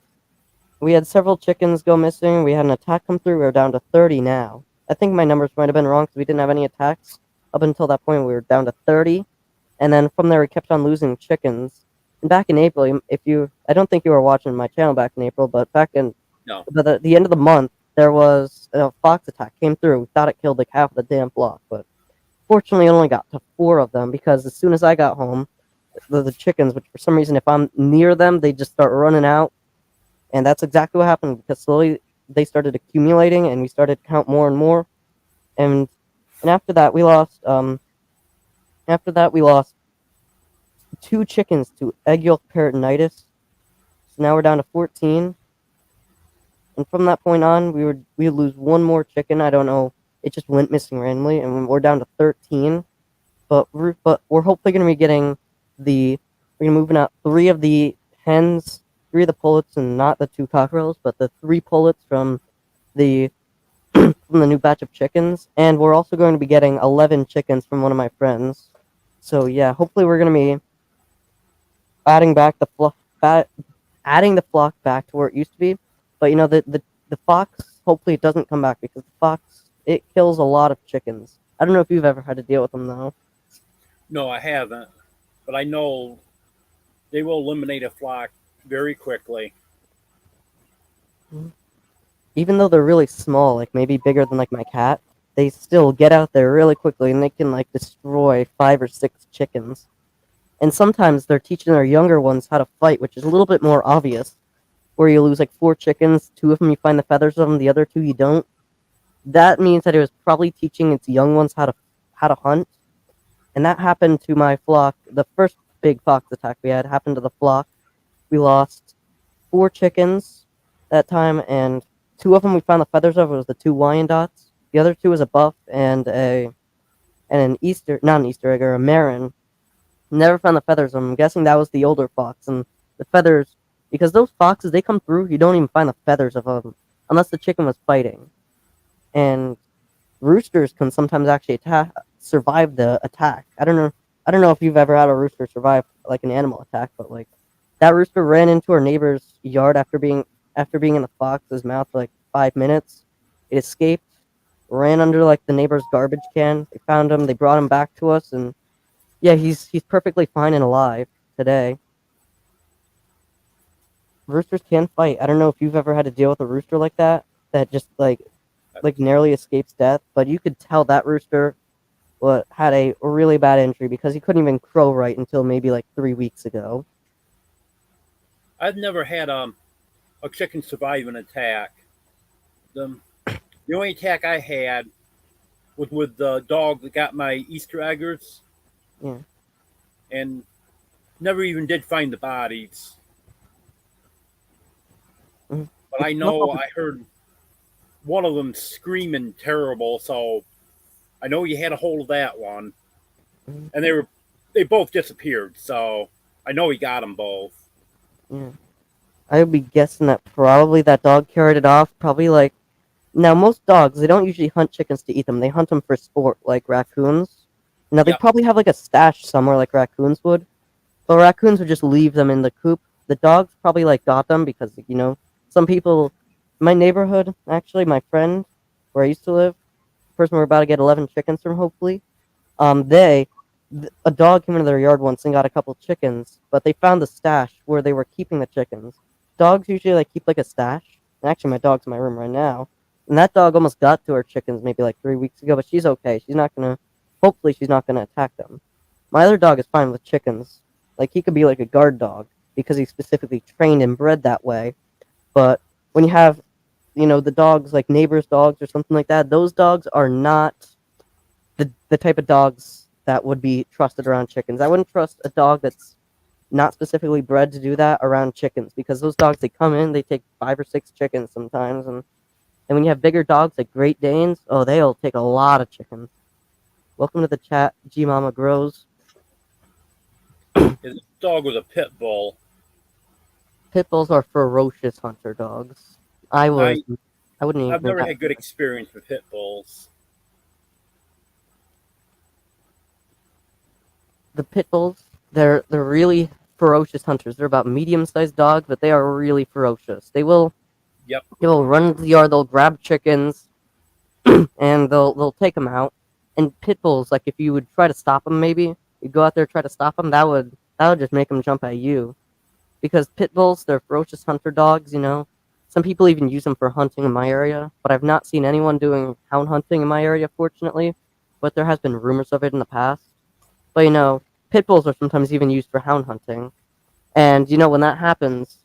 We had several chickens go missing. We had an attack come through. We're down to 30 now. I think my numbers might have been wrong because we didn't have any attacks up until that point. We were down to 30, and then from there we kept on losing chickens. And back in April, if you, I don't think you were watching my channel back in April, but back in No. the end of the month, there was a fox attack came through. We thought it killed like half of the damn flock, but fortunately, it only got to four of them because as soon as I got home, the chickens, which for some reason, if I'm near them, they just start running out, and that's exactly what happened because slowly they started accumulating, and we started to count more and more, and after that we lost two chickens to egg yolk peritonitis. So now we're down to 14, and from that point on, we would lose one more chicken. I don't know. It just went missing randomly, and we're down to 13. But we're hopefully going to be getting we're going to moving out three of the hens, three of the pullets, and not the two cockerels, but the three pullets the from the new batch of chickens, and we're also going to be getting 11 chickens from one of my friends. So yeah, hopefully we're going to be adding back adding the flock back to where it used to be. But you know the fox, hopefully it doesn't come back because the fox, it kills a lot of chickens. I don't know if you've ever had to deal with them though. No, I haven't. But I know they will eliminate a flock very quickly. Mhm. Even though they're really small, like maybe bigger than like my cat, they still get out there really quickly and they can like destroy five or six chickens. And sometimes they're teaching their younger ones how to fight, which is a little bit more obvious. Where you lose like four chickens, two of them you find the feathers of them, the other two you don't. That means that it was probably teaching its young ones how to hunt, and that happened to my flock. The first big fox attack we had happened to the flock. We lost four chickens that time, and two of them we found the feathers of. It was the two Wyandottes. The other two was a buff and an Easter, not an Easter egg, or a Marin. Never found the feathers of them. I'm guessing that was the older fox, and the feathers, because those foxes, they come through, you don't even find the feathers of them unless the chicken was fighting. And roosters can sometimes actually survive the attack. I don't know if you've ever had a rooster survive like an animal attack, but like that rooster ran into our neighbor's yard after being in the fox's mouth for like 5 minutes. It escaped, ran under like the neighbor's garbage can. They found him, they brought him back to us, and yeah, he's perfectly fine and alive today. Roosters can fight. I don't know if you've ever had to deal with a rooster like that just like narrowly escapes death, but you could tell that rooster had a really bad injury because he couldn't even crow right until maybe like 3 weeks ago. I've never had a chicken survive an attack. The, the only attack I had was with the dog that got my Easter eggers Yeah. and never even did find the bodies. Mhm. But It's I not know all the- I heard one of them screaming terrible, so I know you had a hold of that one. Mhm. And they both disappeared, so I know he got them both. Yeah. I would be guessing that probably that dog carried it off. Probably like now most dogs, they don't usually hunt chickens to eat them. They hunt them for sport, like raccoons. Now they Yep. probably have like a stash somewhere, like raccoons would. But raccoons would just leave them in the coop. The dogs probably like got them because some people, my neighborhood actually, my friend where I used to live, the person we're about to get 11 chickens from hopefully. They a dog came into their yard once and got a couple chickens, but they found the stash where they were keeping the chickens. Dogs usually like keep like a stash. And actually, my dog's in my room right now, and that dog almost got to her chickens maybe like 3 weeks ago, but she's okay. She's not gonna. Hopefully, she's not gonna attack them. My other dog is fine with chickens. Like he could be like a guard dog because he's specifically trained and bred that way. But when you have, the dogs like neighbors' dogs or something like that, those dogs are not the type of dogs that would be trusted around chickens. I wouldn't trust a dog that's not specifically bred to do that around chickens because those dogs they come in, they take 5 or 6 chickens sometimes, and when you have bigger dogs like Great Danes, oh they'll take a lot of chickens. Welcome to the chat, G Mama Grows. His dog was a pit bull. Pit bulls are ferocious hunter dogs. I was I I wouldn't I've even never have had good experience with pit bulls. the pit bulls. They're really ferocious hunters. They're about medium-sized dogs, but they are really ferocious. Yep. They will run into the yard. They'll grab chickens and they'll take them out. And pit bulls, like if you would try to stop them, maybe you go out there try to stop them, that would just make them jump at you. Because pit bulls, they're ferocious hunter dogs. Some people even use them for hunting in my area, but I've not seen anyone doing hound hunting in my area, fortunately. But there has been rumors of it in the past. But pit bulls are sometimes even used for hound hunting. And when that happens,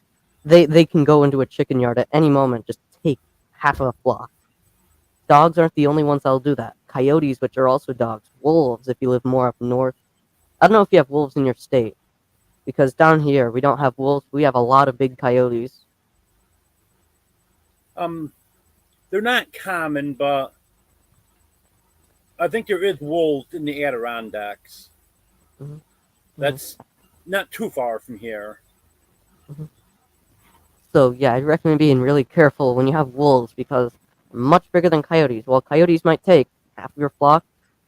they can go into a chicken yard at any moment, just take half of a flock. Dogs aren't the only ones that'll do that. Coyotes, which are also dogs, wolves, if you live more up north. I don't know if you have wolves in your state, because down here we don't have wolves. We have a lot of big coyotes. Um, they're not common, but I think there is wolves in the Adirondacks. Hmm. Hmm. That's not too far from here. Hmm. So yeah, I'd recommend being really careful when you have wolves because they're much bigger than coyotes. While coyotes might take half of your flock,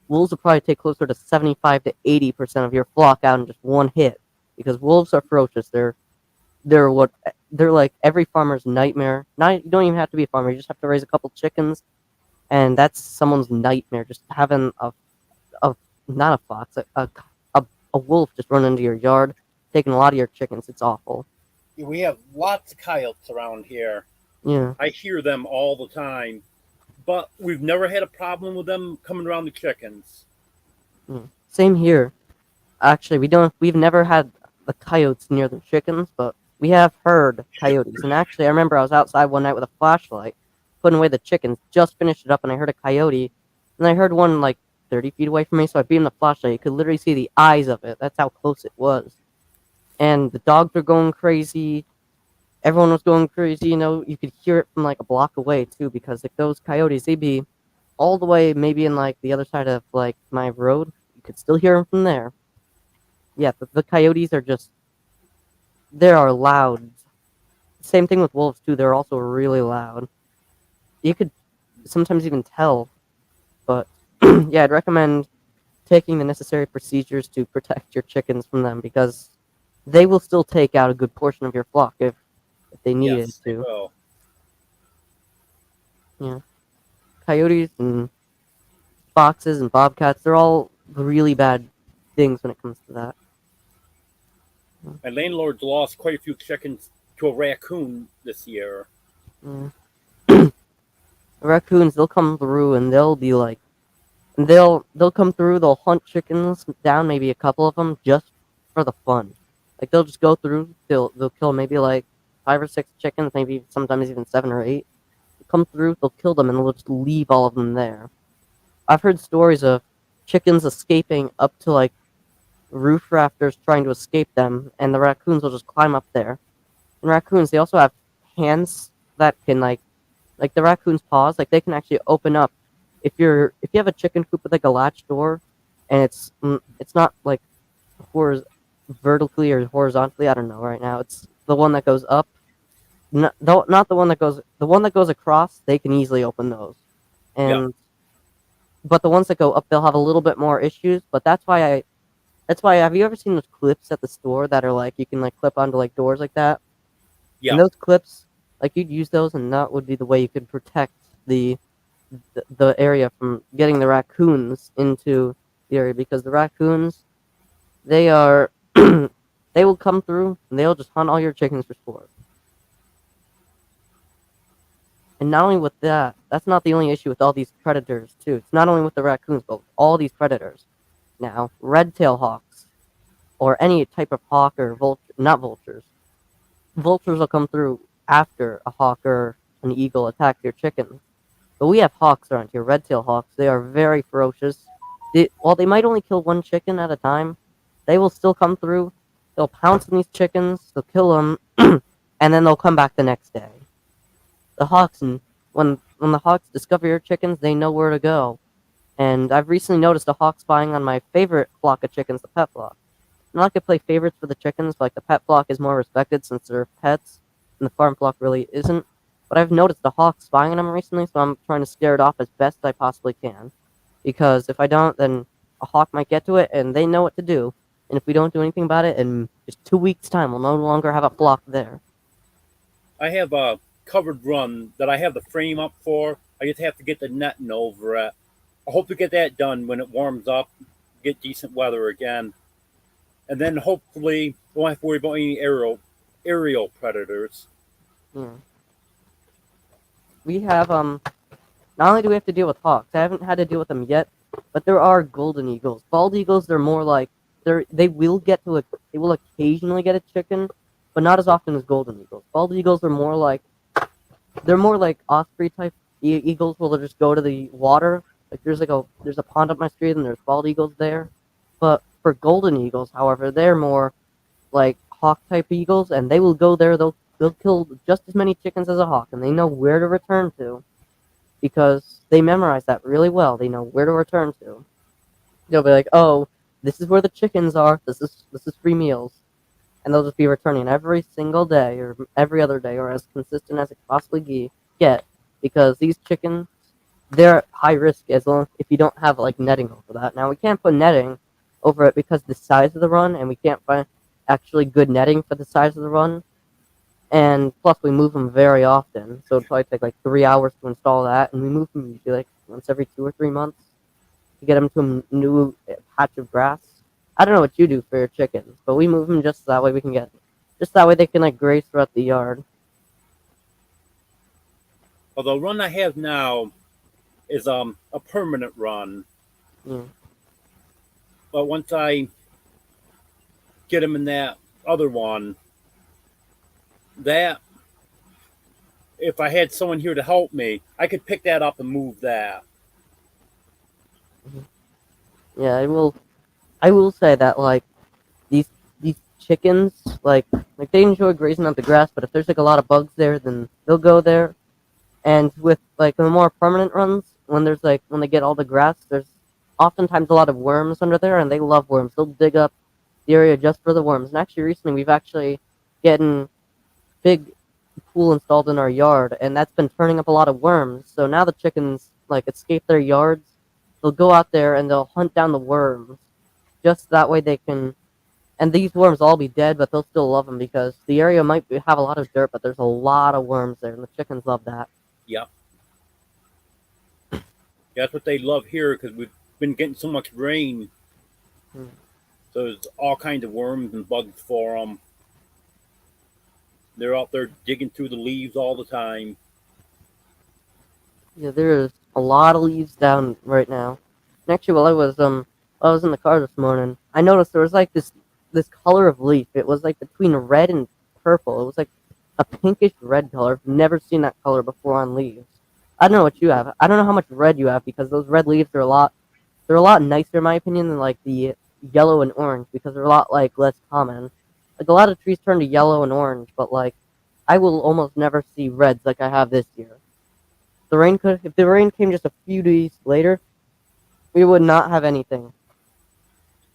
wolves will probably take closer to 75 to 80% of your flock out in just one hit. Because wolves are ferocious. They're like every farmer's nightmare. Not you don't even have to be a farmer. You just have to raise a couple chickens, and that's someone's nightmare. Just having a not a fox, a wolf just run into your yard, taking a lot of your chickens. It's awful. We have lots of coyotes around here. Yeah. I hear them all the time, but we've never had a problem with them coming around the chickens. Same here. Actually, we've never had the coyotes near the chickens, but we have heard coyotes. And actually, I remember I was outside one night with a flashlight, putting away the chickens, just finished it up, and I heard a coyote. And I heard one like 30 feet away from me, so I beamed the flashlight. You could literally see the eyes of it. That's how close it was. And the dogs were going crazy. Everyone was going crazy. You could hear it from like a block away, too, because like those coyotes, they'd be all the way maybe in like the other side of like my road. You could still hear them from there. Yeah, the coyotes are just they are loud. Same thing with wolves too. They're also really loud. You could sometimes even tell, but yeah, I'd recommend taking the necessary procedures to protect your chickens from them because they will still take out a good portion of your flock if they needed Yes, they to. will. Yeah, coyotes and foxes and bobcats, they're all really bad things when it comes to that. My landlord's lost quite a few chickens to a raccoon this year. Yeah. The raccoons, they'll come through and they'll be like they'll come through, they'll hunt chickens down, maybe a couple of them, just for the fun. Like they'll just go through, they'll kill maybe like 5 or 6 chickens, maybe sometimes even 7 or 8. They'll come through, they'll kill them, and they'll just leave all of them there. I've heard stories of chickens escaping up to like roof rafters trying to escape them, and the raccoons will just climb up there. And raccoons, they also have hands that can like the raccoon's paws, like they can actually open up. If you have a chicken coop with like a latch door, and it's not like vertically or horizontally. I don't know right now. It's the one that goes up, not the one that goes across. They can easily open those, Yep. and but the ones that go up, they'll have a little bit more issues. But that's why have you ever seen those clips at the store that are like you can like clip onto like doors like that? And Yep. those clips, like you'd use those, and that would be the way you could protect the area from getting the raccoons into the area because the raccoons they are they will come through and they'll just hunt all your chickens for sport. And not only with that, that's not the only issue with all these predators too. It's not only with the raccoons, but with all these predators. Now, red-tailed hawks, or any type of hawk or vulture, not vultures. Vultures will come through after a hawk or an eagle attacks your chickens. But we have hawks around here, red-tailed hawks. They are very ferocious. While they might only kill one chicken at a time, they will still come through. They'll pounce on these chickens, they'll kill them, and then they'll come back the next day. The hawks, and when the hawks discover your chickens, they know where to go. And I've recently noticed a hawk spying on my favorite flock of chickens, the pet flock. Not like I play favorites for the chickens, but like the pet flock is more respected since they're pets, and the farm flock really isn't. But I've noticed the hawk spying on them recently, so I'm trying to scare it off as best I possibly can. Because if I don't, then a hawk might get to it, and they know what to do. And if we don't do anything about it, in just 2 weeks' time, we'll no longer have a flock there. I have a covered run that I have the frame up for. I just have to get the netting over it. I hope to get that done when it warms up, get decent weather again, and then hopefully we won't have to worry about any aerial predators. Yeah. We have Not only do we have to deal with hawks, I haven't had to deal with them yet, but there are golden eagles. Bald eagles, they're more like they will get to they will occasionally get a chicken, but not as often as golden eagles. Bald eagles are more like they're more like osprey type eagles, where they'll just go to the water. Like there's a pond up my street and there's bald eagles there. But for golden eagles, however, they're more like hawk type eagles, and they will go there. They'll kill just as many chickens as a hawk, and they know where to return to because they memorize that really well. They know where to return to. They'll be like, "Oh, this is where the chickens are. This is free meals," and they'll just be returning every single day or every other day or as consistent as it could possibly get because these chickens they're at high risk as long if you don't have like netting over that. Now we can't put netting over it because the size of the run, and we can't find actually good netting for the size of the run. And plus, we move them very often, so it'd probably take like 3 hours to install that, and we move them usually like once every 2 or 3 months to get them to a new patch of grass. I don't know what you do for your chickens, but we move them just that way we can get, just that way they can like graze throughout the yard. Although the run I have now is a permanent run, Yeah. but once I get them in that other one, that if I had someone here to help me, I could pick that up and move that. Mhm. Yeah, I will say that like these these chickens like they enjoy grazing on the grass, but if there's like a lot of bugs there, then they'll go there. And with like the more permanent runs, when they get all the grass, there's oftentimes a lot of worms under there, and they love worms. They'll dig up the area just for the worms. And actually, recently we've actually getting big pool installed in our yard, and that's been turning up a lot of worms. So now the chickens like escape their yards. They'll go out there and they'll hunt down the worms. Just that way they can. And these worms will all be dead, but they'll still love them because the area have a lot of dirt, but there's a lot of worms there, and the chickens love that. Yep. That's what they love here because we've been getting so much rain. Hmm. So there's all kinds of worms and bugs for them. They're out there digging through the leaves all the time. Yeah, there's a lot of leaves down right now. And actually, while I was in the car this morning, I noticed there was like this color of leaf. It was like between red and purple. It was like a pinkish red color. I've never seen that color before on leaves. I don't know what you have. I don't know how much red you have because those red leaves are they're a lot nicer in my opinion than like the yellow and orange because they're a lot like less common. Like a lot of trees turn to yellow and orange, but like I will almost never see reds like I have this year. If the rain came just a few days later, we would not have anything.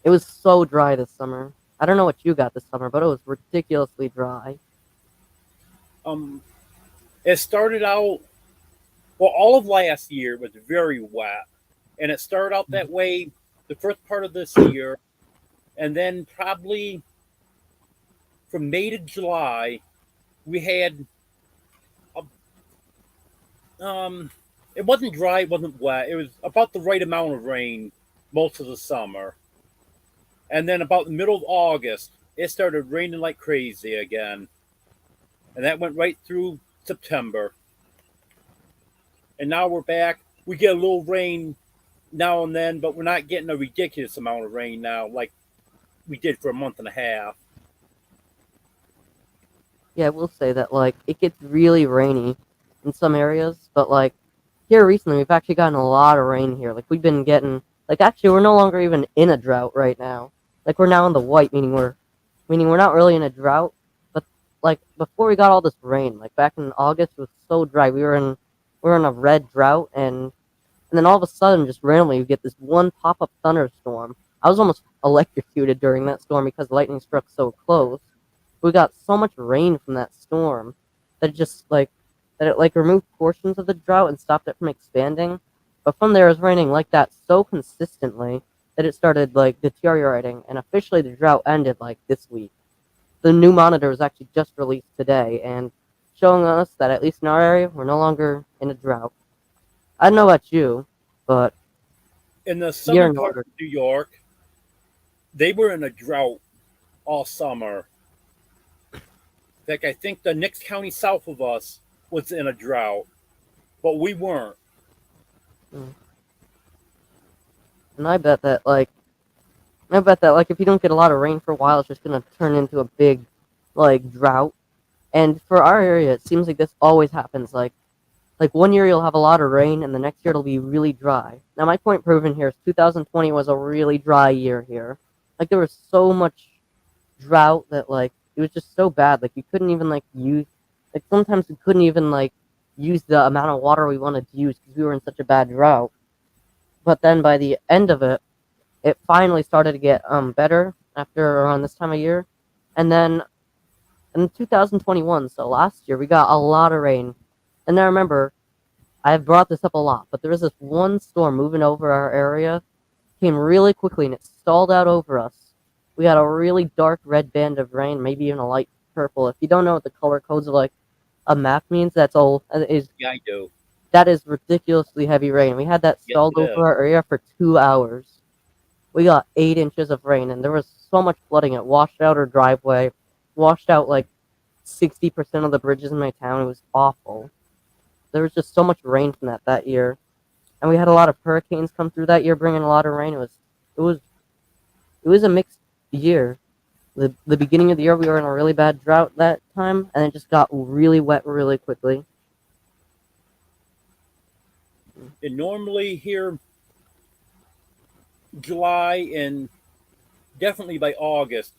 It was so dry this summer. I don't know what you got this summer, but it was ridiculously dry. Um, it started out, well, all of last year was very wet. And it started out that way the first part of this year. And then probably from May to July, we had Um, it wasn't dry, it wasn't wet. It was about the right amount of rain most of the summer. And then about the middle of August, it started raining like crazy again. And that went right through September. And now we're back. We get a little rain now and then, but we're not getting a ridiculous amount of rain now like we did for a month and a half. Yeah, I will say that like it gets really rainy in some areas, but like here recently we've actually gotten a lot of rain here. Like we've been getting like actually we're no longer even in a drought right now. Like we're now in the white, meaning we're not really in a drought, but like before we got all this rain, like back in August it was so dry. We were in a red drought and then all of a sudden just randomly you get this one pop-up thunderstorm. I was almost electrocuted during that storm because lightning struck so close. We got so much rain from that storm that it just like that it like removed portions of the drought and stopped it from expanding. But from there, it was raining like that so consistently that it started like deteriorating, and officially the drought ended like this week. The new monitor was actually just released today and showing us that at least in our area, we're no longer in a drought. I don't know about you, but In the you're southern no part longer. of New York, they were in a drought all summer. In fact, I think the next county south of us was in a drought, but we weren't. Mm. And I bet that if you don't get a lot of rain for a while, it's just gonna turn into a big like drought. And for our area, it seems like this always happens. Like one year you'll have a lot of rain, and the next year it'll be really dry. Now my point proven here is 2020 was a really dry year here. Like there was so much drought that like it was just so bad. Like you couldn't even like use like sometimes we couldn't even like use the amount of water we wanted to use because we were in such a bad drought. But then by the end of it, it finally started to get better after around this time of year, and then in 2021, so last year, we got a lot of rain. And I remember I've brought this up a lot, but there was this one storm moving over our area, came really quickly, and it stalled out over us. We had a really dark red band of rain, maybe even a light purple. If you don't know what the color codes of like a map means, that's all is Yeah, I do. that is ridiculously heavy rain. We had that Yes, stalled it is. over our area for 2 hours. We got 8 inches of rain, and there was so much flooding. It washed out our driveway, washed out like 60% of the bridges in my town. It was awful. There was just so much rain from that year, and we had a lot of hurricanes come through that year, bringing a lot of rain. It was it was a mixed year. The beginning of the year we were in a really bad drought that time, and it just got really wet really quickly. And normally here, July and definitely by August,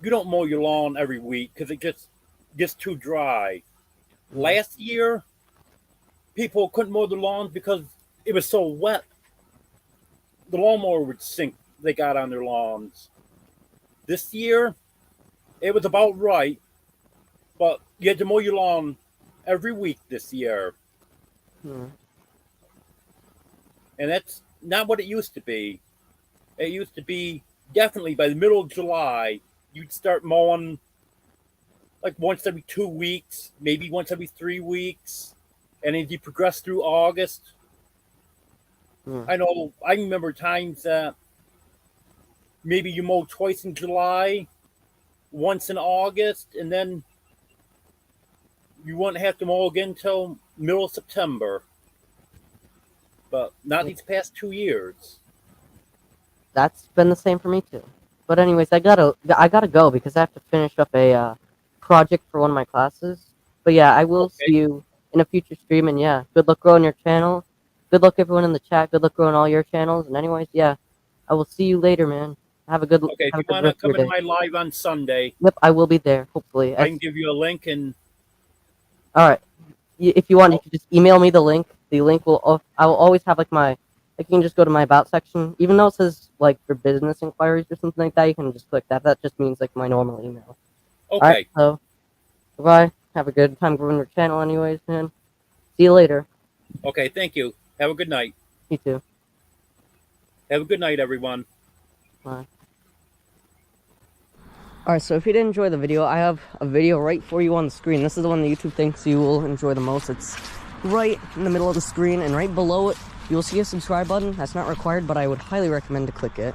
you don't mow your lawn every week because it gets too dry. Mm. Last year, people couldn't mow their lawns because it was so wet. The lawnmower would sink. They got on their lawns. This year, it was about right, but you had to mow your lawn every week this year, Mm. and that's not what it used to be. It used to be definitely by the middle of July, you'd start mowing like once every 2 weeks, maybe once every 3 weeks. And as you progress through August, Mm. I remember times that maybe you mow twice in July, once in August, and then you wouldn't have to mow again until middle of September. But not these past 2 years. That's been the same for me too. But anyways, I gotta go because I have to finish up a project for one of my classes. But yeah, I will see Okay. you in a future stream, and yeah, good luck growing your channel. Good luck everyone in the chat. Good luck growing all your channels. And anyways, yeah, I will see you later, man. Okay, if Have a you good want to rest of your come into day. my live on Sunday, Yep, I will be there. Hopefully. I can give you a link and All right. If you want, you oh, can just email me the link. The link will. I will always have like my. Like you can just go to my about section, even though it says like for business inquiries or something like that. You can just click that. That just means like my normal email. All right. okay. So goodbye. Have a good time growing your channel, anyways, man. See you later. Okay, thank you. Have a good night. You too. Have a good night, everyone. Bye. Alright, so if you did enjoy the video, I have a video right for you on the screen. This is the one that YouTube thinks you will enjoy the most. It's right in the middle of the screen, and right below it, you will see a subscribe button. That's not required, but I would highly recommend to click it.